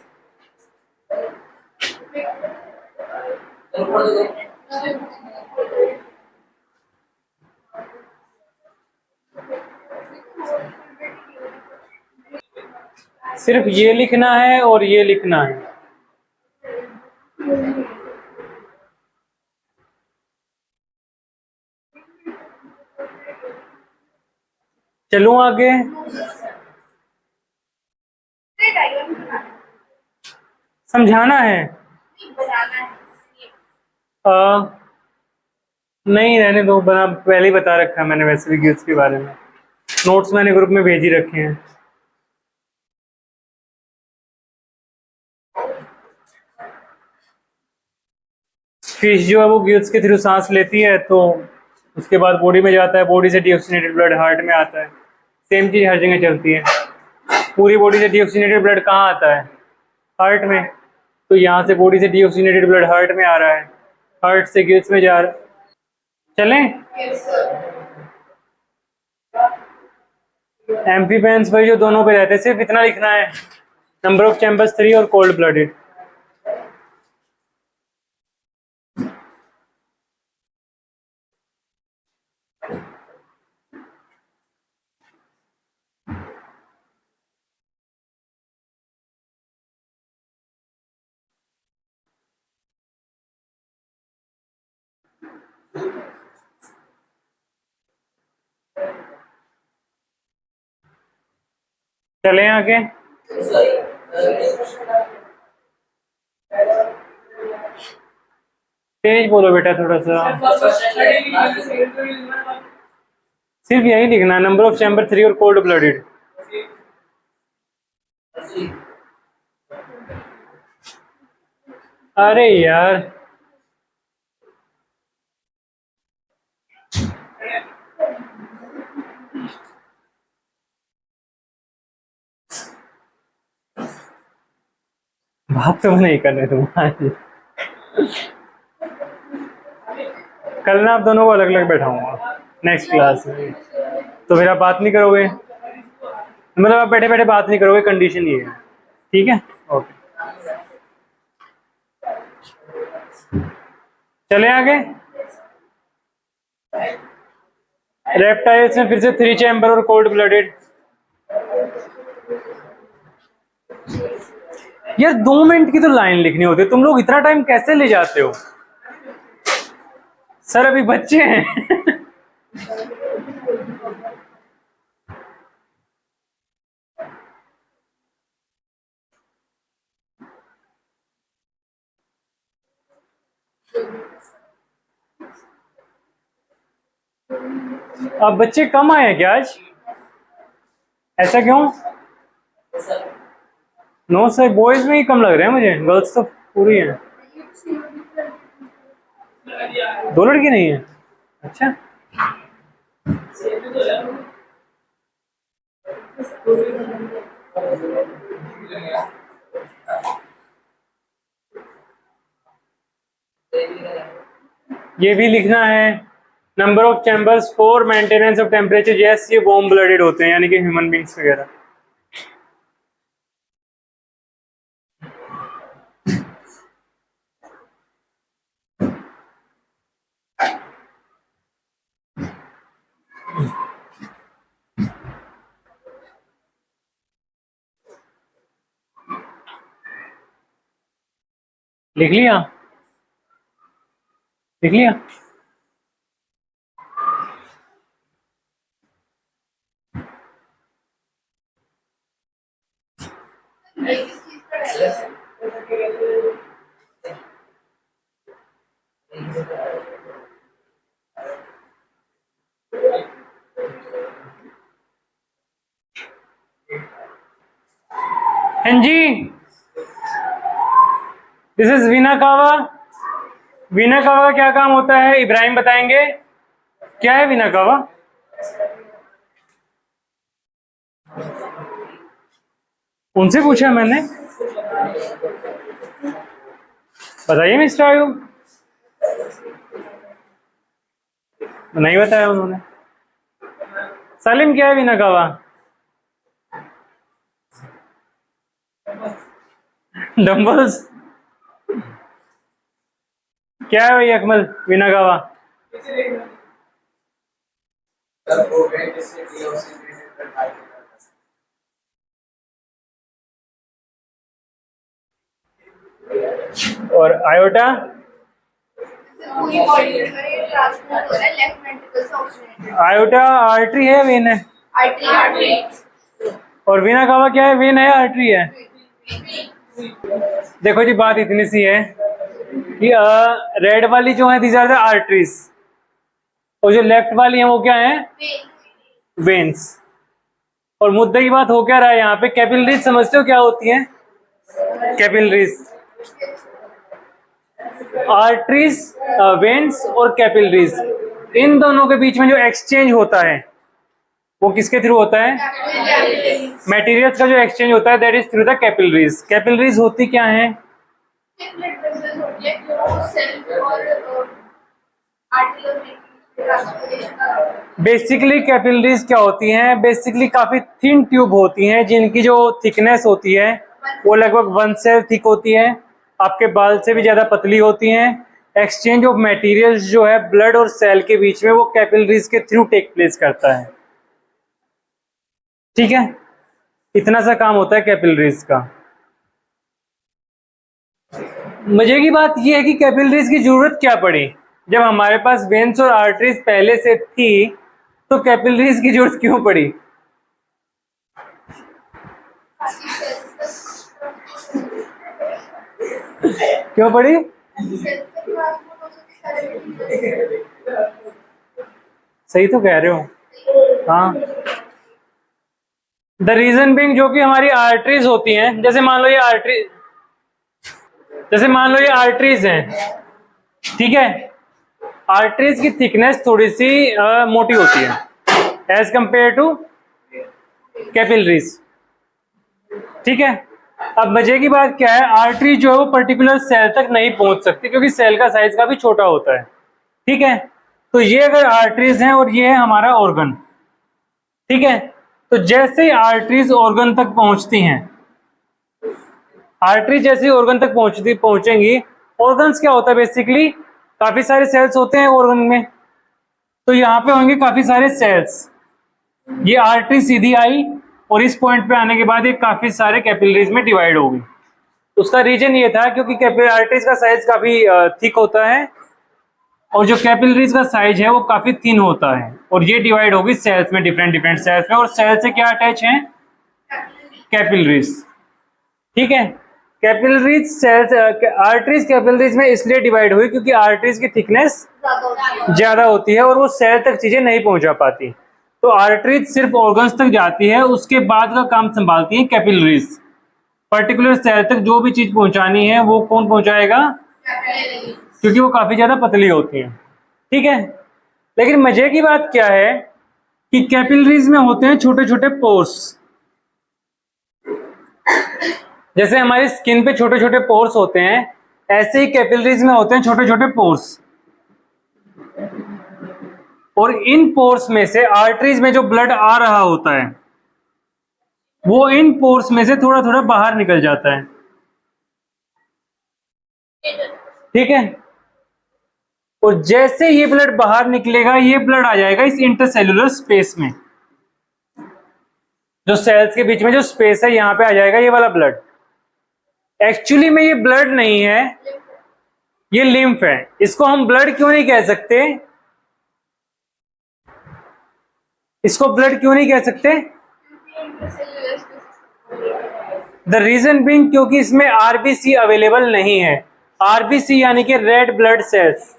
सिर्फ ये लिखना है और ये लिखना है। चलूं आगे? समझाना है? नहीं रहने दो, बना पहले ही बता रखा है मैंने वैसे भी गिफ्ट्स के बारे में, नोट्स मैंने ग्रुप में भेज ही रखे हैं। फिश जो है वो गिल्स के थ्रू सांस लेती है, तो उसके बाद बॉडी में जाता है, बॉडी से डीऑक्सीजनेटेड ब्लड हार्ट में आता है। सेम चीज़ हर जगह चलती है। पूरी बॉडी से डीऑक्सीजनेटेड ब्लड कहाँ आता है? हार्ट में। तो यहाँ से बॉडी से डीऑक्सीजनेटेड ब्लड हार्ट में आ रहा है, हार्ट से गिल्स में जा रहा है। चलें? एम्फीबियंस भाई जो दोनों पे रहते हैं, सिर्फ इतना लिखना है, नंबर ऑफ चैम्बर्स 3 और कोल्ड ब्लडेड। चलें आगे? तेज बोलो बेटा थोड़ा सा। सिर्फ यही लिखना है, नंबर ऑफ चैम्बर 3 और कोल्ड ब्लडेड। अरे यार बात तो नहीं करने तुम्हारी। कल ना आप दोनों को अलग अलग बैठाऊंगा नेक्स्ट क्लास में, तो फिर आप बात नहीं करोगे, मतलब आप बैठे बैठे बात नहीं करोगे, कंडीशन ये है, ठीक है। ओके चले आगे। रेप्टाइल्स में फिर से 3 चैम्बर और कोल्ड ब्लडेड। यार 2 मिनट की तो लाइन लिखनी होती है, तुम लोग इतना टाइम कैसे ले जाते हो? सर अभी बच्चे हैं। अब बच्चे कम आए हैं क्या आज? ऐसा क्यों? नो सर, बॉयज में ही कम लग रहे हैं मुझे, गर्ल्स तो पूरी हैं। 2 लड़की नहीं है? अच्छा। ये भी लिखना है। Number of chambers for maintenance of temperature, yes ये वार्म ब्लडेड होते हैं यानी कि ह्यूमन बींग्स वगैरह। लिख लिया? लिख लिया? ये किस चीज का डायलॉग है? हाँ जी, दिस इज वीना कावा। वीना कावा का क्या काम होता है इब्राहिम बताएंगे? क्या है वीना कावा? उनसे पूछा मैंने, बताइए मिस्टर आयुब। नहीं बताया उन्होंने। सलीम क्या है वीना कावा? डंबल्स। क्या है भाई अकमल वीना कावा? और आयोटा? पूरी बॉडी में ट्रांसपोर्ट हो रहा है लेफ्ट वेंट्रिकल से ऑक्सीजन। आयोटा आर्टरी है वेन है? आर्टरी। और वीना कावा क्या है, वेन है आर्टरी है? देखो जी बात इतनी सी है कि रेड वाली जो है दीज आर द आर्टरीज, और जो लेफ्ट वाली है वो क्या है? वेन्स। और मुद्दे की बात हो क्या रहा है यहाँ पे? कैपिलरीज समझते हो क्या होती है? कैपिलरीज, आर्टरीज, वेन्स और कैपिलरीज, इन दोनों के बीच में जो एक्सचेंज होता है वो किसके थ्रू होता है? मटेरियल्स का जो एक्सचेंज होता है that is through the capillaries. Capillaries होती क्या है? ब्लड वेसल्स होती है जो सेल और आर्टरी बेसिकली कैपिलरीज क्या होती हैं? बेसिकली काफी थिन ट्यूब होती हैं जिनकी जो थिकनेस होती है वो लगभग 1 सेल थिक होती है, आपके बाल से भी ज्यादा पतली होती हैं। एक्सचेंज ऑफ मटेरियल्स जो है ब्लड और सेल के बीच में वो कैपिलरीज के थ्रू टेक प्लेस करता है। ठीक है, इतना सा काम होता है कैपिलरीज का। मजे की बात यह है कि कैपिलरीज की जरूरत क्या पड़ी? जब हमारे पास वेन्स और आर्टरीज पहले से थी तो कैपिलरीज की जरूरत क्यों पड़ी? क्यों पड़ी? सही तो कह रहे हो। हाँ, द रीजन बिंग जो कि हमारी आर्टरीज होती हैं, जैसे मान लो ये आर्टरी, जैसे मान लो ये आर्टरीज हैं, ठीक है, आर्टरीज की थिकनेस थोड़ी सी मोटी होती है एज कंपेयर टू कैपिलरीज। ठीक है, अब मजे की बात क्या है, आर्टरी जो है वो पर्टिकुलर सेल तक नहीं पहुंच सकती क्योंकि सेल का साइज काफी छोटा होता है। ठीक है, तो ये अगर आर्टरीज हैं और ये है हमारा ऑर्गन, ठीक है, तो जैसे ही आर्टरीज ऑर्गन तक पहुंचती हैं, आर्टरी जैसे ऑर्गन तक पहुंचेंगी, ऑर्गन्स क्या होता है बेसिकली, काफी सारे सेल्स होते हैं ऑर्गन में, तो यहाँ पे होंगे काफी सारे सेल्स। ये आर्टरी सीधी आई और इस पॉइंट पे आने के बाद ये काफी सारे कैपिलरीज में डिवाइड होगी। उसका रीजन ये था क्योंकि कैपिलरी आर्टरीज का साइज काफी थिक होता है और जो कैपिलरीज का साइज है वो काफी थिन होता है, और ये डिवाइड होगी सेल्स में, डिफरेंट डिफरेंट सेल्स में, और सेल से क्या अटैच है? कैपिलरीज। ठीक है, कैपिलरीज सेल्स, आर्टरीज कैपिलरीज में इसलिए डिवाइड हुई क्योंकि आर्टरीज की थिकनेस ज्यादा होती है और वो सेल तक चीजें नहीं पहुंचा पाती। तो आर्टरीज सिर्फ ऑर्गन्स तक जाती है, उसके बाद का काम संभालती है कैपिलरीज। पर्टिकुलर सेल तक जो भी चीज पहुंचानी है वो कौन पहुंचाएगा? क्योंकि वो काफी ज्यादा पतली होती हैं। ठीक है, लेकिन मजे की बात क्या है कि कैपिलरीज में होते हैं छोटे छोटे पोर्स। जैसे हमारी स्किन पे छोटे छोटे पोर्स होते हैं, ऐसे ही कैपिलरीज में होते हैं छोटे छोटे पोर्स, और इन पोर्स में से आर्टरीज में जो ब्लड आ रहा होता है वो इन पोर्स में से थोड़ा थोड़ा बाहर निकल जाता है। ठीक है, और जैसे ये ब्लड बाहर निकलेगा ये ब्लड आ जाएगा इस इंटरसेल्यूलर स्पेस में, जो सेल्स के बीच में जो स्पेस है यहां पे आ जाएगा ये वाला ब्लड। एक्चुअली में ये ब्लड नहीं है, ये लिम्फ है। इसको हम ब्लड क्यों नहीं कह सकते? इसको ब्लड क्यों नहीं कह सकते? द रीजन बीइंग क्योंकि इसमें आरबीसी अवेलेबल नहीं है। आरबीसी यानी कि रेड ब्लड सेल्स।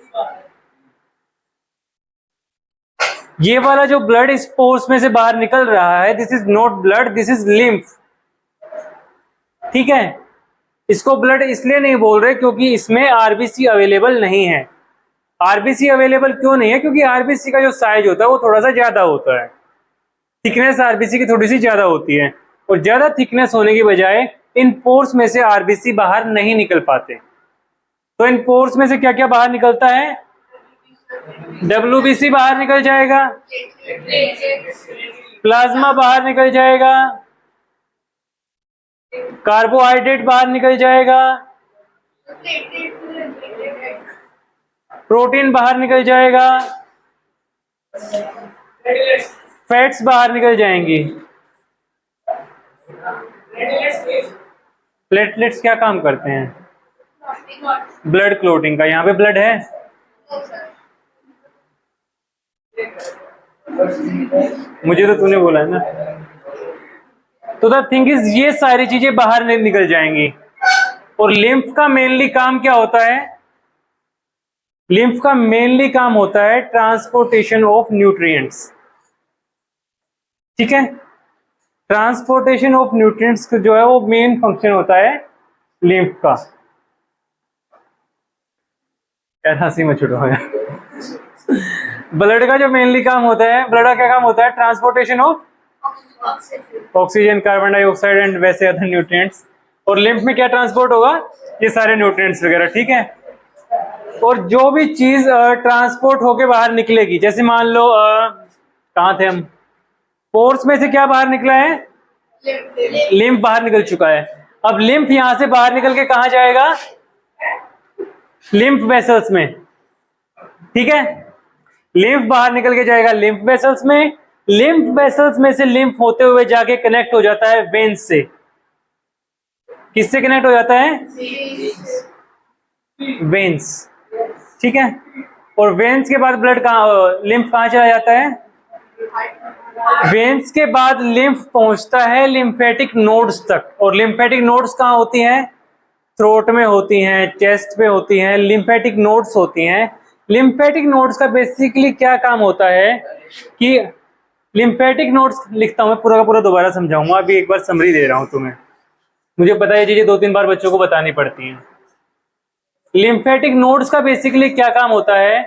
ये वाला जो ब्लड इस पोर्स में से बाहर निकल रहा है, this is not blood, this is lymph. ठीक है, इसको ब्लड इसलिए नहीं बोल रहे क्योंकि इसमें आरबीसी अवेलेबल नहीं है। आरबीसी अवेलेबल क्यों नहीं है? क्योंकि आरबीसी का जो साइज होता है वो थोड़ा सा ज्यादा होता है, थिकनेस आरबीसी की थोड़ी सी ज्यादा होती है, और ज्यादा थिकनेस होने की बजाय इन पोर्स में से आरबीसी बाहर नहीं निकल पाते। तो इन पोर्स में से क्या क्या बाहर निकलता है? डब्ल्यूबीसी बाहर निकल जाएगा, प्लाज्मा बाहर निकल जाएगा, कार्बोहाइड्रेट बाहर निकल जाएगा, प्रोटीन बाहर निकल जाएगा, फैट्स बाहर निकल जाएंगी। प्लेटलेट्स क्या काम करते हैं? ब्लड क्लोटिंग का। यहाँ पे ब्लड है? मुझे तो तूने बोला है ना। तो द थिंग इज ये सारी चीजें बाहर निकल जाएंगी। और लिम्फ का मेनली काम क्या होता है? लिम्फ का मेनली काम होता है ट्रांसपोर्टेशन ऑफ न्यूट्रिएंट्स। ठीक है, ट्रांसपोर्टेशन ऑफ न्यूट्रिएंट्स जो है वो मेन फंक्शन होता है लिम्फ का। यार हंसी मत छुड़ो यार। ब्लड का जो मेनली काम होता है, ब्लड का क्या काम होता है? Transportation of oxygen, carbon dioxide and वैसे अदर न्यूट्रिएंट्स। और लिम्फ में क्या ट्रांसपोर्ट होगा? ये सारे न्यूट्रिएंट्स वगैरह। ठीक है, और जो भी चीज ट्रांसपोर्ट होके बाहर निकलेगी, जैसे मान लो कहाँ थे हम? पोर्स में से क्या बाहर निकला है? लिम्फ बाहर निकल चुका है। अब लिम्फ यहां से बाहर निकल के कहा जाएगा? लिम्फ वेसल्स में। ठीक है, लिम्फ बाहर निकल के जाएगा लिम्फ वेसल्स में। लिम्फ वेसल्स में से लिम्फ होते हुए जाके कनेक्ट हो जाता है वेन्स से। किससे कनेक्ट हो जाता है? वेन्स। ठीक है, और वेन्स के बाद ब्लड कहाँ, लिम्फ कहाँ चला जाता है? वेन्स के बाद लिम्फ पहुंचता है लिम्फेटिक नोड्स तक। और लिम्फेटिक नोड्स कहाँ होती हैं? थ्रोट में होती हैं, चेस्ट पे होती हैं, लिम्फेटिक नोड्स होती हैं। लिम्फेटिक नोड्स का बेसिकली क्या काम होता है कि लिम्फेटिक नोड्स, लिखता हूं मैं पूरा का पूरा, दोबारा समझाऊंगा, अभी एक बार समरी दे रहा हूं तुम्हें। मुझे पता है ये चीजें 2-3 बार बच्चों को बतानी पड़ती हैं। लिम्फेटिक नोड्स का बेसिकली क्या काम होता है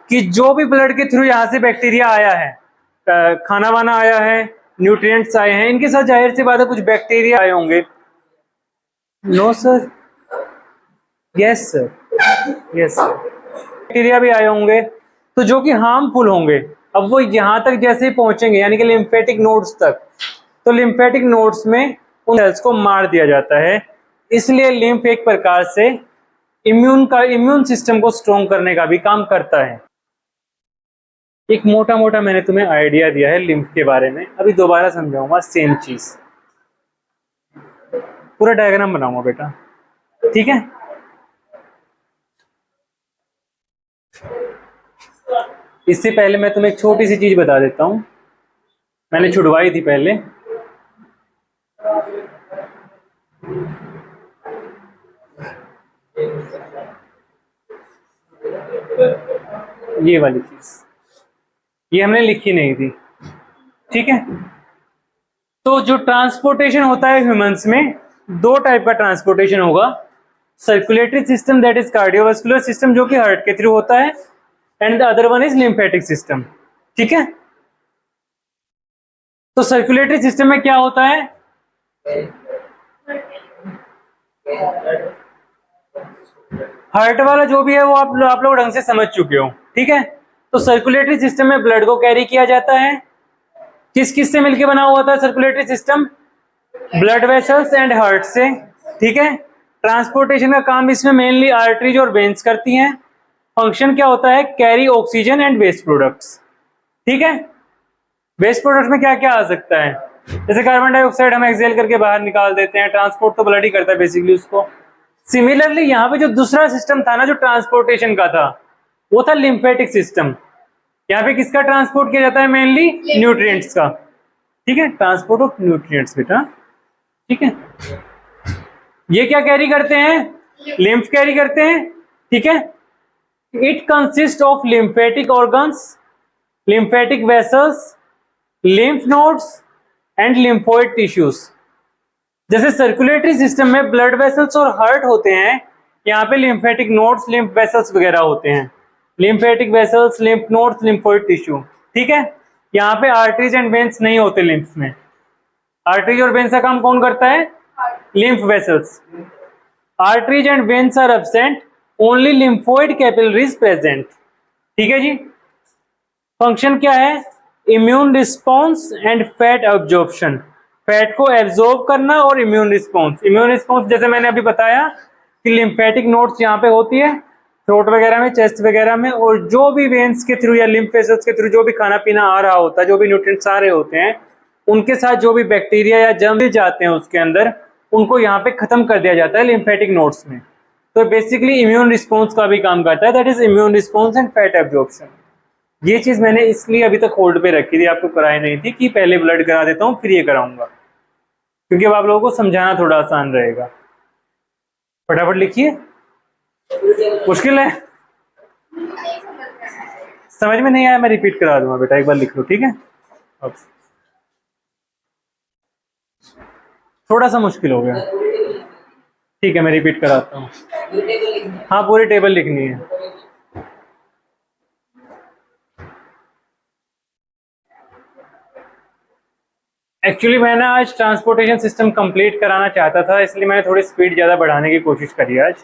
कि जो भी ब्लड के थ्रू यहाँ से बैक्टीरिया आया है, खाना वाना आया है, न्यूट्रिएंट्स आए हैं, इनके साथ जाहिर सी बात है कुछ बैक्टीरिया आए होंगे। No sir, yes sir, yes sir, bacteria भी आए होंगे, तो जो कि हार्मफुल होंगे। अब वो यहां तक जैसे ही पहुंचेंगे यानी कि लिम्फेटिक नोड्स तक, तो लिम्फेटिक नोड्स में उन सेल्स को मार दिया जाता है। इसलिए लिम्फ एक प्रकार से इम्यून सिस्टम को स्ट्रॉन्ग करने का भी काम करता है। एक मोटा मोटा मैंने तुम्हें आइडिया दिया है लिम्फ के बारे में, अभी दोबारा समझाऊंगा सेम चीज। पूरा डायग्राम बनाऊंगा बेटा। ठीक है। इससे पहले मैं तुम्हें एक छोटी सी चीज बता देता हूं, मैंने छुड़वाई थी पहले। ये वाली चीज, ये हमने लिखी नहीं थी, ठीक है। तो जो ट्रांसपोर्टेशन होता है ह्यूमंस में, दो टाइप का ट्रांसपोर्टेशन होगा। Circulatory system, that is cardiovascular system, जो कि हार्ट के थ्रू होता है, and the other one is lymphatic system, ठीक है। तो सर्कुलेटरी सिस्टम में क्या होता है, हार्ट वाला जो भी है वो आप लोग ढंग से समझ चुके हो, ठीक है। तो सर्कुलेटरी सिस्टम में ब्लड को कैरी किया जाता है, किस किस से मिलके बना हुआ था circulatory system, blood vessels and heart से, ठीक है। ट्रांसपोर्टेशन का काम इसमें मेनली आर्टरीज और वेन्स करती हैं। फंक्शन क्या होता है, carry oxygen and waste products, ठीक है। वेस्ट प्रोडक्ट्स में क्या क्या आ सकता है, जैसे कार्बन डाइऑक्साइड हम एक्सहेल करके बाहर निकाल देते हैं, ट्रांसपोर्ट तो ब्लड ही करता है बेसिकली उसको। सिमिलरली यहाँ पे जो दूसरा सिस्टम था ना जो ट्रांसपोर्टेशन का था, वो था लिम्फेटिक सिस्टम। यहाँ पे किसका ट्रांसपोर्ट किया जाता है, मेनली न्यूट्रिएंट्स का, ठीक है, ट्रांसपोर्ट ऑफ न्यूट्रिएंट्स बेटा, ठीक है। ये क्या कैरी करते हैं, लिम्फ कैरी करते हैं, ठीक है। It consist of lymphatic organs, lymphatic vessels, lymph nodes and lymphoid tissues. जैसे सर्कुलेटरी सिस्टम में ब्लड वेसल्स और हार्ट होते हैं, यहाँ पे लिम्फेटिक नोड्स, लिम्फ वेसल्स वगैरह होते हैं, lymphatic vessels, lymph nodes, lymphoid tissue, ठीक है। यहाँ पे आर्टरीज एंड वेन्स नहीं होते लिम्फ में। आर्टरीज और वेन्स का काम कौन करता है, lymph vessels. Arteries and veins are absent, only lymphoid capillaries present, ठीक है जी। फंक्शन क्या है, immune response and fat absorption, fat को एब्जॉर्ब करना और इम्यून रिस्पॉन्स। इम्यून रिस्पॉन्स जैसे मैंने अभी बताया कि लिम्फेटिक नोड्स यहाँ पे होती है, थ्रोट वगैरह में, चेस्ट वगैरह में, और जो भी वेन्स के थ्रू या लिम्फ वेसल्स के थ्रू जो भी खाना पीना आ रहा होता है, जो भी न्यूट्रिएंट्स आ रहे होते हैं, उनके साथ जो भी बैक्टीरिया या जर्म मिल जाते हैं उसके अंदर, उनको यहाँ पे खत्म कर दिया जाता है लिम्फेटिक नोड्स में। तो बेसिकली इम्यून रिस्पॉन्स का भी काम करता है, that is immune response and fat absorption. ये चीज मैंने इसलिए अभी तक होल्ड पे रखी थी, आपको कराई नहीं थी कि पहले ब्लड करा देता हूँ फिर ये कराऊंगा, क्योंकि अब आप लोगों को समझाना थोड़ा आसान रहेगा। फटाफट लिखिए, मुश्किल है, समझ में नहीं आया मैं रिपीट करा दूंगा बेटा, एक बार लिख लो, ठीक है। थोड़ा सा मुश्किल हो गया, ठीक है मैं रिपीट कराता हूँ। हाँ पूरी टेबल लिखनी है। एक्चुअली मैं ना आज ट्रांसपोर्टेशन सिस्टम कंप्लीट कराना चाहता था, इसलिए मैंने थोड़ी स्पीड ज़्यादा बढ़ाने की कोशिश करी आज।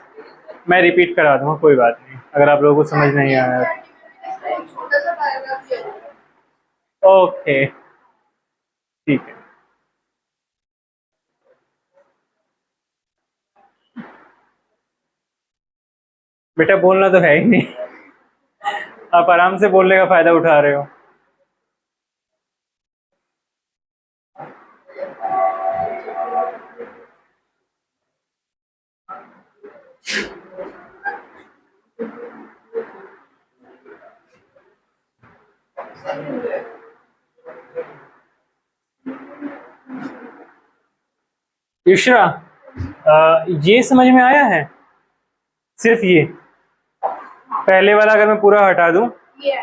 मैं रिपीट करा दूंगा, कोई बात नहीं, अगर आप लोगों को समझ नहीं आया। छोटा सा पैराग्राफ दे दो। ओके ठीक है। बेटा बोलना तो है ही नहीं, आप आराम से बोलने का फायदा उठा रहे हो। युश्रा, ये समझ में आया है, सिर्फ ये पहले वाला अगर मैं पूरा हटा दूं,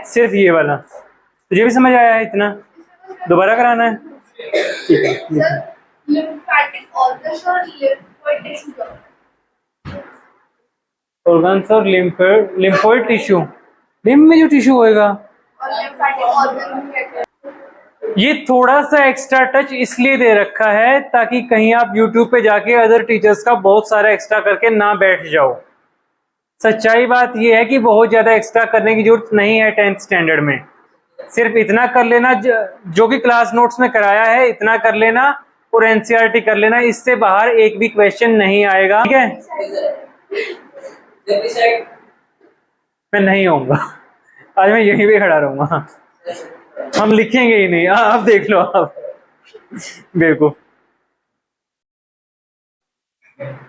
सिर्फ ये वाला, तुझे भी समझ आया है इतना, दोबारा कराना है, ठीक है। लिम्फेटिक ऑर्गन्स और लिम्फोइड टिश्यू, ऑर्गन्स और लिम्फोइड टिश्यू, लिम्फ में जो टिश्यू होएगा, और लिम्फेटिक ऑर्गन ये थोड़ा सा एक्स्ट्रा टच इसलिए दे रखा है ताकि कहीं आप YouTube पे जाके अदर टीचर्स का बहुत सारा एक्स्ट्रा करके ना बैठ जाओ। सच्चाई बात ये है कि बहुत ज्यादा एक्स्ट्रा करने की जरूरत नहीं है 10th स्टैंडर्ड में, सिर्फ इतना कर लेना जो भी क्लास नोट्स में कराया है इतना कर लेना और एनसीईआरटी कर लेना, इससे बाहर एक भी क्वेश्चन नहीं आएगा, ठीक है। मैं नहीं होऊंगा आज, मैं यहीं पे खड़ा रहूंगा, हम लिखेंगे ही नहीं, आप देख लो आप, बेवकूफ।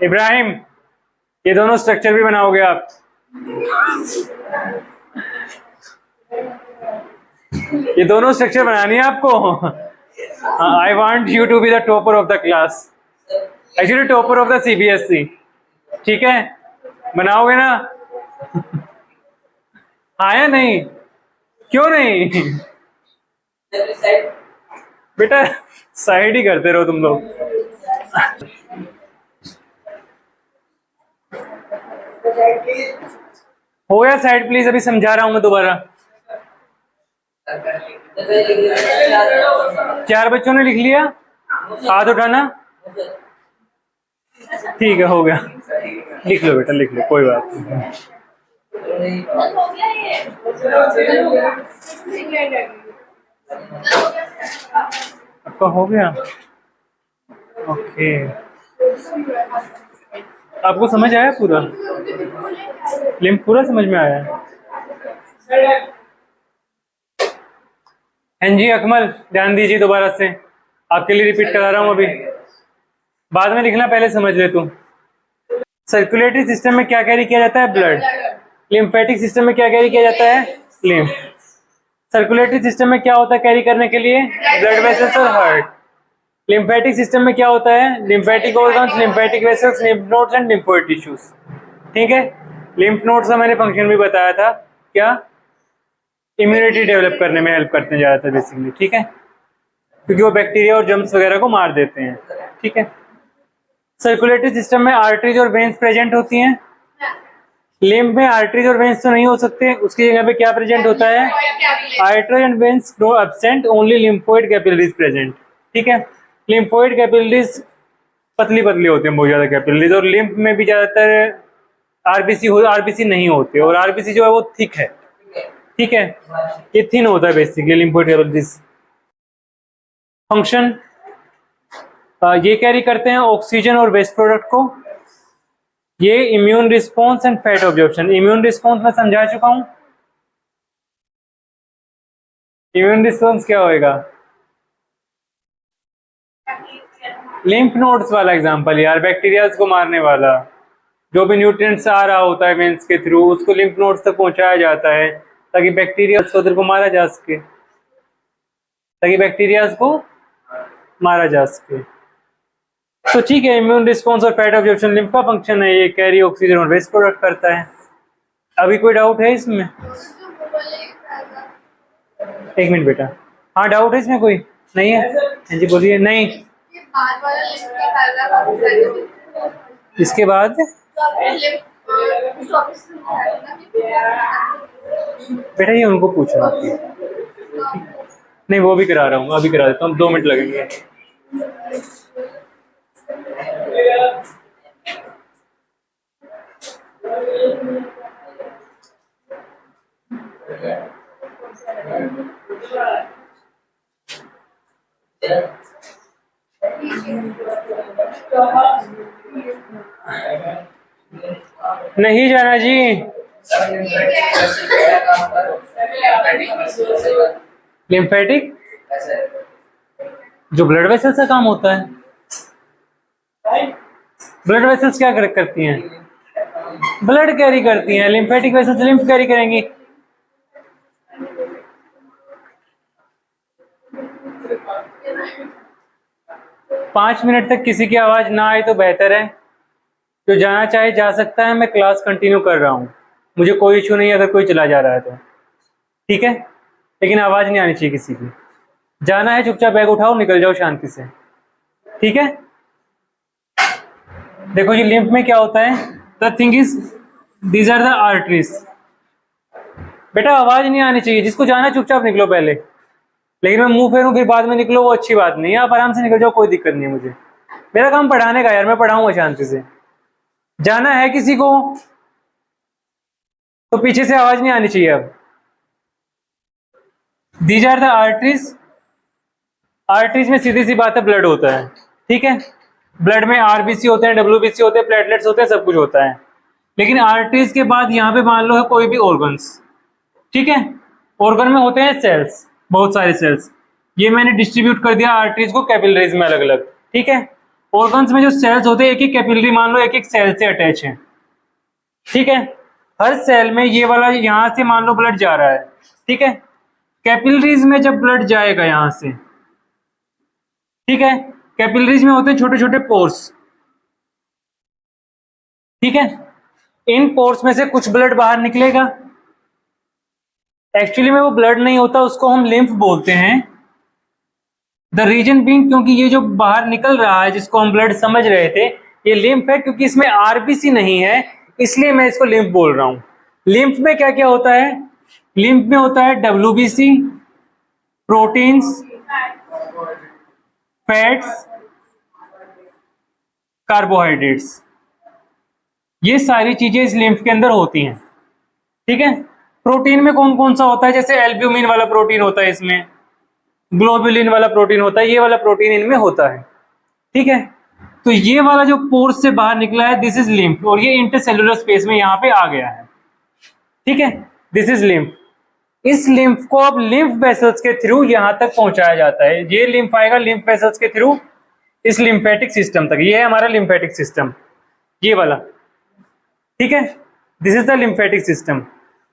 इब्राहिम ये दोनों स्ट्रक्चर भी बनाओगे आप। ये दोनों स्ट्रक्चर बनानी है आपको। I want you to be the topper of the class, actually topper of the CBSE। ठीक है, बनाओगे ना? हाँ या नहीं? क्यों नहीं? बेटा साइड ही करते रहो तुम लोग। हो गया साइड प्लीज, अभी समझा रहा हूं मैं दोबारा। 4 बच्चों ने लिख लिया, हाथ उठाना। ठीक है, हो गया। लिख लो बेटा, लिख लो, कोई बात नहीं। हो गया ये। आपका हो गया? ओके, आपको समझ आया पूरा? लिम्फ पूरा समझ में आया? हाँ जी अकमल, ध्यान दीजिए दोबारा से, आपके लिए रिपीट करा रहा हूँ अभी, बाद में लिखना, पहले समझ ले तू। सर्कुलेटरी सिस्टम में क्या कैरी किया जाता है? ब्लड। लिम्फेटिक सिस्टम में क्या कैरी किया जाता है? लिम्फ। सर्कुलेटरी सिस्टम में क्या होता है कैरी करने के लिए? ब्लड वेसल्स और हार्ट। लिम्फेटिक सिस्टम में क्या होता है? Lymphatic organs, lymphatic vessels, lymph nodes and lymphoid tissues. ठीक है, लिम्फ नोड्स का मैंने फंक्शन भी बताया था, क्या? इम्यूनिटी डेवलप करने में हेल्प करते हैं ज्यादातर बेसिकली। ठीक है, क्योंकि वो बैक्टीरिया और जर्म्स वगैरह को मार देते हैं। ठीक है, सर्कुलेटरी सिस्टम में आर्टरीज और वेन्स प्रेजेंट होती हैं। लिम्फ में आर्टरीज और वेन्स तो नहीं हो सकते, उसकी जगह पे क्या प्रेजेंट होता है? Arteries and veins no absent, only lymphoid capillaries present. ठीक है, लिम्फोइड कैपिलरीज पतली पतली होती हैं, बहुत ज्यादा कैपिलरीज, और लिम्फ में भी ज्यादातर आरबीसी नहीं होते, और आरबीसी जो है वो थिक है। ठीक है, ये थिन होता है बेसिकली लिम्फोइड कैपिलरीज। फंक्शन ये कैरी करते हैं ऑक्सीजन और वेस्ट प्रोडक्ट को। ये immune response and fat absorption. Immune response मैं समझा चुका हूं। इम्यून रिस्पॉन्स क्या होएगा? लिम्फ नोड्स वाला एग्जांपल यार, बैक्टीरियाज को मारने वाला। जो भी न्यूट्रिएंट्स आ रहा होता है वेंस के थ्रू, उसको लिम्फ नोड्स तक पहुंचाया जाता है ताकि बैक्टीरियाज को मारा जा सके, मारा जा सके। तो ठीक है, इम्यून रिस्पॉन्स और फैट ऑब्जॉर्प्शन लिम्फ का फंक्शन है, ये कैरी ऑक्सीजन और वेस्ट प्रोडक्ट करता है। अभी कोई डाउट है इसमें? एक मिनट बेटा, हाँ डाउट है इसमें? कोई नहीं है? हाँ जी बोलिए। नहीं, इसके बाद बेटा ये उनको पूछना। नहीं, वो भी करा रहा हूँ, अभी करा देता हूँ, 2 मिनट लगेंगे। नहीं जाना जी। लिम्फेटिक जो ब्लड वेसल्स का काम होता है। ब्लड वेसल्स क्या करती हैं? ब्लड कैरी करती हैं। लिम्फेटिक वेसल्स लिम्फ कैरी करेंगी। पांच मिनट तक किसी की आवाज ना आए तो बेहतर है। जो जाना चाहे जा सकता है, मैं क्लास कंटिन्यू कर रहा हूँ, मुझे कोई इशू नहीं है अगर कोई चला जा रहा है तो। ठीक है, लेकिन आवाज नहीं आनी चाहिए किसी की। जाना है चुपचाप बैग उठाओ, निकल जाओ शांति से। ठीक है, देखो जी लिम्फ में क्या होता है। The thing is these are the arteries. बेटा आवाज नहीं आनी चाहिए, जिसको जाना चुपचाप निकलो पहले। लेकिन मैं मुंह फेरूं फिर बाद में निकलो, वो अच्छी बात नहीं है। आप आराम से निकल जाओ, कोई दिक्कत नहीं है मुझे। मेरा काम पढ़ाने का यार, मैं पढ़ाऊंगा शांति से। जाना है किसी को तो पीछे से आवाज नहीं आनी चाहिए। अब these are the arteries. Arteries में सीधी सी बात है, ब्लड होता है। ठीक है, ब्लड में आरबीसी होते हैं, डब्ल्यूबीसी होते हैं, प्लेटलेट्स होते हैं, सब कुछ होता है। लेकिन आर्टरीज के बाद यहाँ पे मान लो है कोई भी ऑर्गन्स। ठीक है, ऑर्गन में होते हैं सेल्स, बहुत सारे सेल्स। ये मैंने डिस्ट्रीब्यूट कर दिया आर्टरीज को कैपिलरीज में अलग अलग। ठीक है, ऑर्गन्स में जो सेल्स होते हैं, एक एक कैपिलरी मान लो एक एक सेल से अटैच है। ठीक है, हर सेल में ये वाला यहाँ से मान लो ब्लड जा रहा है, ठीक है। कैपिलरीज में जब ब्लड जाएगा यहाँ से, ठीक है, कैपिलरीज में होते हैं छोटे छोटे पोर्स, ठीक है। इन पोर्स में से कुछ ब्लड बाहर निकलेगा, एक्चुअली में वो ब्लड नहीं होता, उसको हम लिम्फ बोलते हैं। द रीजन बीइंग, क्योंकि ये जो बाहर निकल रहा है जिसको हम ब्लड समझ रहे थे, ये लिम्फ है, क्योंकि इसमें आरबीसी नहीं है, इसलिए मैं इसको लिम्फ बोल रहा हूं। लिम्फ में क्या क्या होता है? लिम्फ में होता है डब्ल्यूबीसी, प्रोटीन्स, फैट्स, कार्बोहाइड्रेट्स, ये सारी चीजें इस लिम्फ के अंदर होती हैं, ठीक है। प्रोटीन में कौन कौन सा होता है? जैसे एल्ब्यूमिन वाला प्रोटीन होता है, इसमें ग्लोबुलिन वाला प्रोटीन होता है, ये वाला प्रोटीन इनमें होता है, ठीक है। तो ये वाला जो पोर्स से बाहर निकला है, दिस इज लिम्फ, और ये इंटरसेलुलर स्पेस में यहाँ पे आ गया है, ठीक है, दिस इज लिम्फ। इस लिम्फ को अब लिम्फ वेसल्स के थ्रू यहां तक पहुंचाया जाता है। ये लिम्फ आएगा लिम्फ वेसल्स के थ्रू इस लिम्फेटिक सिस्टम तक, ये है हमारा लिम्फेटिक सिस्टम, ये वाला, ठीक है, this is the lymphatic system.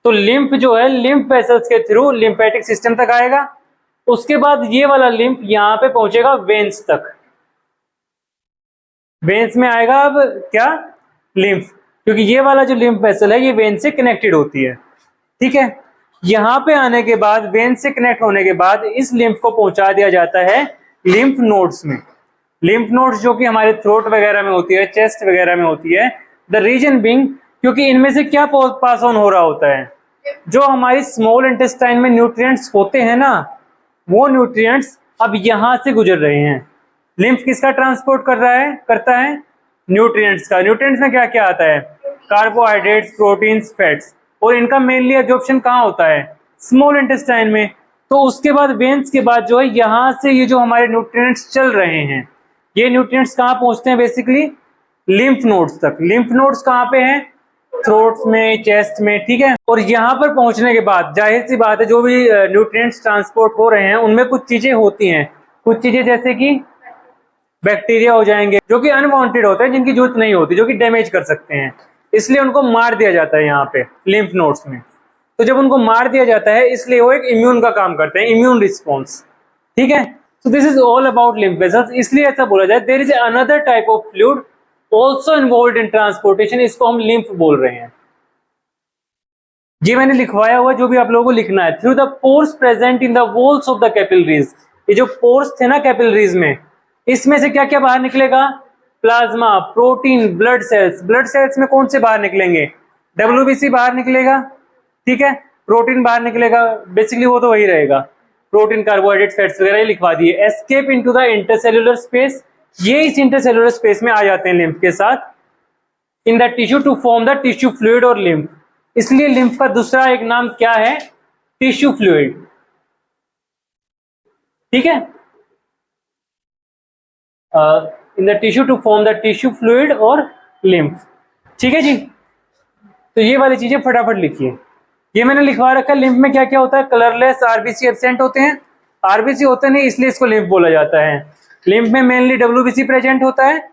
तो लिम्फ जो है लिम्फ वेसल्स के थ्रू लिम्फेटिक सिस्टम तक आएगा, उसके बाद ये वाला लिम्फ यहां पे पहुंचेगा वेन्स तक। वेन्स में आएगा अब क्या? लिम्फ, क्योंकि ये वाला जो लिम्फ वेसल है ये वेन से कनेक्टेड होती है, ठीक है। यहां पे आने के बाद, वेन से कनेक्ट होने के बाद, इस लिम्फ को पहुंचा दिया जाता है लिम्फ नोड्स में। लिम्फ नोड्स जो कि हमारे थ्रोट वगैरह में होती है, चेस्ट वगैरह में होती है। द रीजन बीइंग, क्योंकि इनमें से क्या पास ऑन हो रहा होता है? जो हमारी स्मॉल इंटेस्टाइन में न्यूट्रिएंट्स होते हैं ना, वो न्यूट्रिएंट्स अब यहां से गुजर रहे हैं। लिम्फ किसका ट्रांसपोर्ट कर रहा है? करता है न्यूट्रिएंट्स का। न्यूट्रिएंट्स में क्या क्या आता है? कार्बोहाइड्रेट्स, प्रोटीन्स, फैट्स, और इनका मेनली एब्जॉर्प्शन कहाँ होता है? स्मॉल इंटेस्टाइन में। तो उसके बाद वेन्स के बाद जो है, यहां से ये जो हमारे न्यूट्रिएंट्स चल रहे हैं, ये न्यूट्रिएंट्स कहाँ पहुंचते हैं? बेसिकली लिम्फ नोड्स तक। लिम्फ नोड्स कहाँ पे हैं? थ्रोट्स में, चेस्ट में, ठीक है। और यहाँ पर पहुंचने के बाद जाहिर सी बात है, जो भी न्यूट्रिएंट्स ट्रांसपोर्ट हो रहे हैं उनमें कुछ चीजें होती हैं, कुछ चीजें जैसे कि बैक्टीरिया हो जाएंगे जो कि अनवांटेड होते हैं, जिनकी जरूरत नहीं होती, जो कि डैमेज कर सकते हैं, इसलिए उनको मार दिया जाता है यहाँ पे लिम्फ नोड्स में। तो जब उनको मार दिया जाता है, इसलिए वो एक इम्यून का काम करते हैं, इम्यून रिस्पॉन्स, ठीक है। So this is all about lymph vessels. इसलिए ऐसा बोला जाए, there is another type of fluid also involve in transportation, इसको हम लिम्फ बोल रहे हैं। ये मैंने लिखवाया हुआ, जो भी आप लोगों को लिखना है। Through the pores present in the walls of the capillaries, ये जो पोर्स थे ना कैपिलरीज में, इसमें से क्या क्या बाहर निकलेगा? Plasma, protein, blood cells. Blood cells में कौन से बाहर निकलेंगे? डब्ल्यूबीसी बाहर निकलेगा, ठीक है, प्रोटीन बाहर निकलेगा, बेसिकली वो तो वही रहेगा, प्रोटीन, कार्बोहाइड्रेट, फैट्स वगैरह लिखवा दिए। Escape into the intercellular space, ये इस इंटरसेल्युलर स्पेस में आ जाते हैं लिम्फ के साथ। In the tissue to form the tissue fluid और लिम्फ, इसलिए लिम्फ का दूसरा एक नाम क्या है? टिश्यू फ्लूइड, ठीक है। In the tissue to form the tissue fluid और लिम्फ, ठीक है जी। तो ये वाली चीजें फटाफट लिखिए। ये मैंने लिखवा रखा है। लिम्फ में क्या क्या होता है? कलरलेस आरबीसी एब्सेंट होते हैं, आरबीसी होते नहीं इसलिए इसको लिम्फ बोला जाता है। लिम्फ में मेनली डब्ल्यूबीसी प्रेजेंट होता है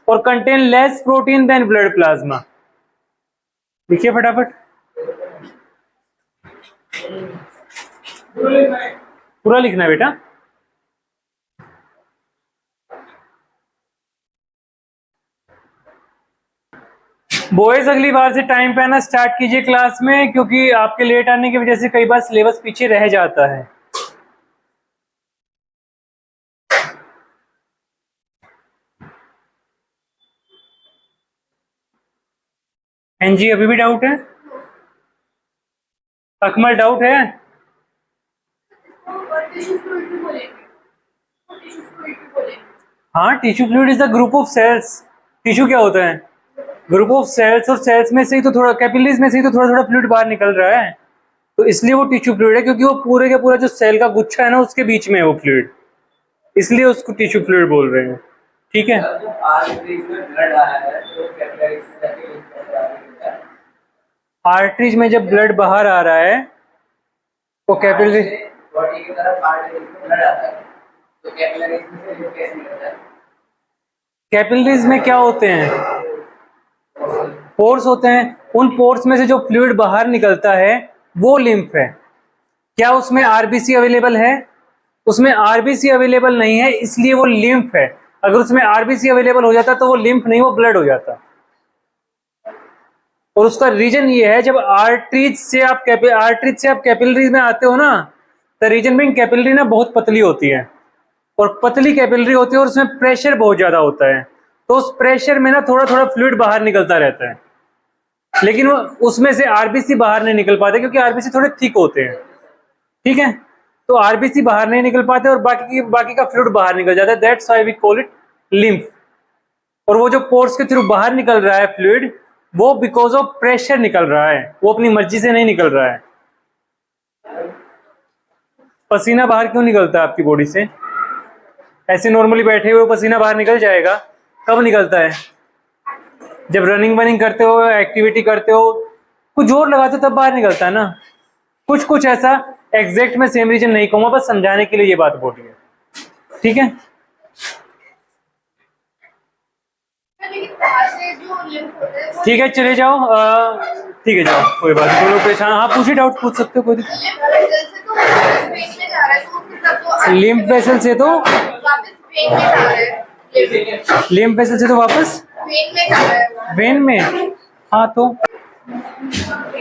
और contain less protein than blood plasma. लिखिए फटाफट, पूरा लिखना है बेटा। बॉयज अगली बार से टाइम पे आना स्टार्ट कीजिए क्लास में, क्योंकि आपके लेट आने की वजह से कई बार सिलेबस पीछे रह जाता है। एनजी अभी भी डाउट है? अकमल डाउट है? टिश्यू फ्लूइड भी बोलेंगे, टिश्यू फ्लूइड भी बोलेंगे। हाँ, tissue fluid is the group of cells. टिश्यू क्या होता है? ग्रुप ऑफ सेल्स, और सेल्स में से ही तो थोड़ा, कैपिलरीज में से ही तो थोड़ा थोड़ा फ्लूइड बाहर निकल रहा है, तो इसलिए वो टिश्यू फ्लूइड है, क्योंकि वो पूरे का पूरा जो सेल का गुच्छा है ना, उसके बीच में है वो फ्लूइड, इसलिए उसको टिश्यू फ्लूइड बोल रहे हैं, ठीक है। आर्टरीज में जब ब्लड बाहर आ रहा है तो कैपिलरी, बॉडी की तरफ आर्टरीज में ब्लड आता है, तो कैपिलरीज में से लिम्फ कैसे निकलता है? कैपिलरीज में क्या होते हैं? पोर्स होते हैं। उन पोर्स में से जो फ्लूइड बाहर निकलता है वो लिम्फ है। क्या उसमें आरबीसी अवेलेबल है? उसमें आरबीसी अवेलेबल नहीं है, इसलिए वो लिम्फ है। अगर उसमें आरबीसी अवेलेबल हो जाता तो वो लिम्फ नहीं, वो ब्लड हो जाता। और उसका रीजन ये है, जब आर्टरीज से आप कैपिलरीज में आते हो ना, द रीजन बीइंग कैपिलरी ना बहुत पतली होती है, और पतली कैपिलरी होती है और उसमें प्रेशर बहुत ज्यादा होता है, तो उस प्रेशर में ना थोड़ा थोड़ा फ्लूइड बाहर निकलता रहता है, लेकिन उसमें से आरबीसी बाहर नहीं निकल पाते क्योंकि आरबीसी थोड़े थिक होते हैं। ठीक है, तो आरबीसी बाहर नहीं निकल पाते और बाकी का फ्लूइड बाहर निकल जाता है, that's why we call it lymph. और वो जो पोर्स के थ्रू बाहर निकल रहा है फ्लूइड, वो बिकॉज ऑफ प्रेशर निकल रहा है, वो अपनी मर्जी से नहीं निकल रहा है। पसीना बाहर क्यों निकलता है आपकी बॉडी से? ऐसे नॉर्मली बैठे हुए पसीना बाहर निकल जाएगा, कब निकलता है? जब रनिंग वनिंग करते हो, एक्टिविटी करते हो, कुछ जोर लगाते हो तब बाहर निकलता है ना। कुछ ऐसा एग्जैक्ट में सेम रीजन नहीं कहूंगा, बस समझाने के लिए ये बात बोली है। ठीक है, लेकिन बाहर से जो लिम्फ होता है वो ठीक है, चले जाओ। ठीक है, जाओ, कोई बात नहीं। लोग परेशान, हाँ पूछिए, डाउट पूछ सकते हो, कोई दिक्कत। लिम्फ वेसल से तो वापस वेन में जा रहा है, तो उससे तब तो वापस वेन में जा रहा है। लिम्फ वेसल से तो वापस वेन में जा रहा है। वेन में, हाँ तो